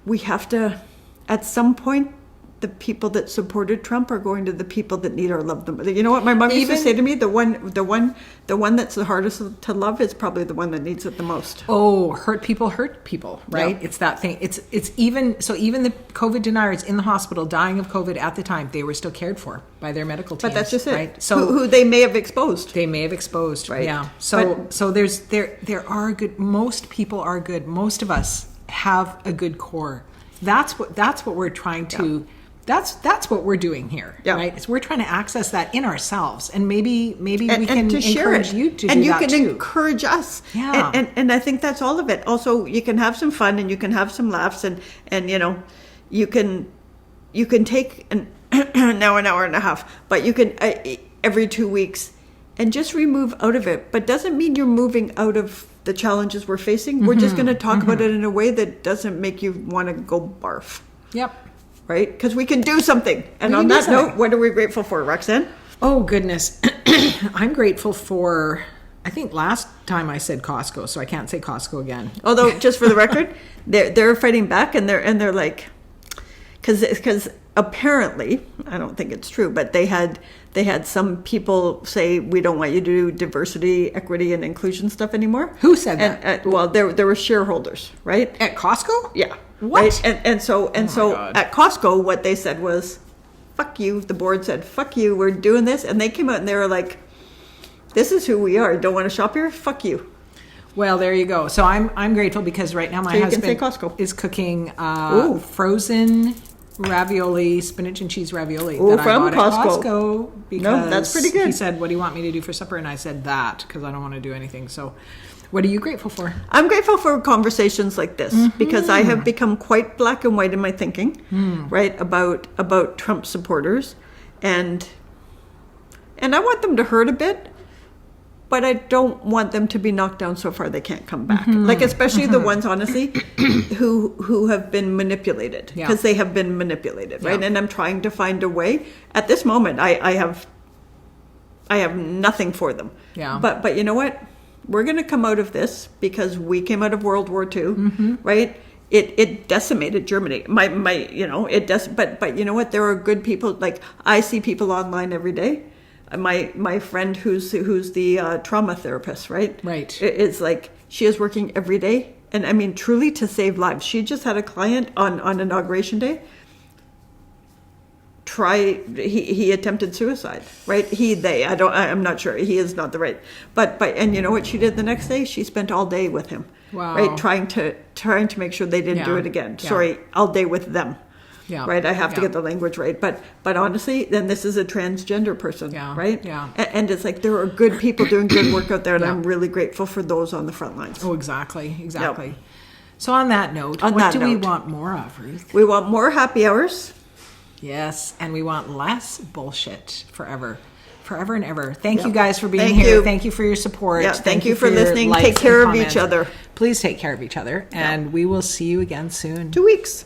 we have to, at some point, the people that supported Trump are going to the people that need our love. You know what my mom used to say to me? The one that's the hardest to love is probably the one that needs it the most. Oh, hurt people, right? Yeah. It's that thing. It's even the COVID deniers in the hospital dying of COVID at the time, they were still cared for by their medical teams. But that's just it. Right? So who they may have exposed. They may have exposed. Right. Yeah. So there are good. Most people are good. Most of us have a good core. That's what we're trying to. Yeah. That's what we're doing here, right? So we're trying to access that in ourselves, and maybe we can to share encourage it. you to do that too. And you can encourage us. Yeah. And I think that's all of it. Also, you can have some fun and you can have some laughs, and you can take now an hour and a half. But you can every 2 weeks, and just remove out of it. But doesn't mean you're moving out of the challenges we're facing. We're just going to talk about it in a way that doesn't make you want to go barf. Yep. Right? Because we can do something. And We on can do that something. note, what are we grateful for, Roxanne? Oh, goodness. I'm grateful for, I think last time I said Costco, so I can't say Costco again. Although, just for the record, they're fighting back, and they're like, because apparently, I don't think it's true, but they had some people say, we don't want you to do diversity, equity, and inclusion stuff anymore. Who said that? And, well, there were shareholders, right? At Costco? Yeah. What? Right? And so God. at Costco, what they said was, fuck you. The board said, fuck you, we're doing this. And they came out and they were like, this is who we are. Don't want to shop here? Fuck you. Well, there you go. So I'm grateful because right now my So you can say husband Costco. is cooking Ooh. frozen ravioli, spinach and cheese ravioli Ooh, that from I bought Costco. at Costco because No, that's pretty good. he said, what do you want me to do for supper? And I said that because I don't want to do anything. So what are you grateful for? I'm grateful for conversations like this because I have become quite black and white in my thinking, right, about Trump supporters, and I want them to hurt a bit, but I don't want them to be knocked down so far they can't come back. Like especially the ones, honestly, who have been manipulated, Yeah. because they have been manipulated, right? Yeah. And I'm trying to find a way. At this moment, I have nothing for them. Yeah. But you know what? We're going to come out of this because we came out of World War II, right? It decimated Germany. But you know what? There are good people. Like I see people online every day. My friend who's the trauma therapist, right? Right. It's like she is working every day, and I mean truly to save lives. She just had a client on Inauguration Day. He attempted suicide, right? I'm not sure. He is not the right. But and you know what she did the next day? She spent all day with him. Wow. Right? Trying to make sure they didn't do Yeah. it again. Yeah. Sorry, all day with them. Yeah. Right? I have to Yeah. get the language right. But honestly, then this is a transgender person, Yeah. right? Yeah. And it's like there are good people doing good work out there, and Yeah. I'm really grateful for those on the front lines. Oh, exactly. So on that note, On what that do we note. want more of, Ruth? We want more happy hours. Yes, and we want less bullshit forever and ever. Thank Yep. you guys for being Thank here. you. Thank you for your support. Yeah, thank you for your listening. likes Take care and of each comments. other. Please take care of each other, and we will see you again soon. 2 weeks.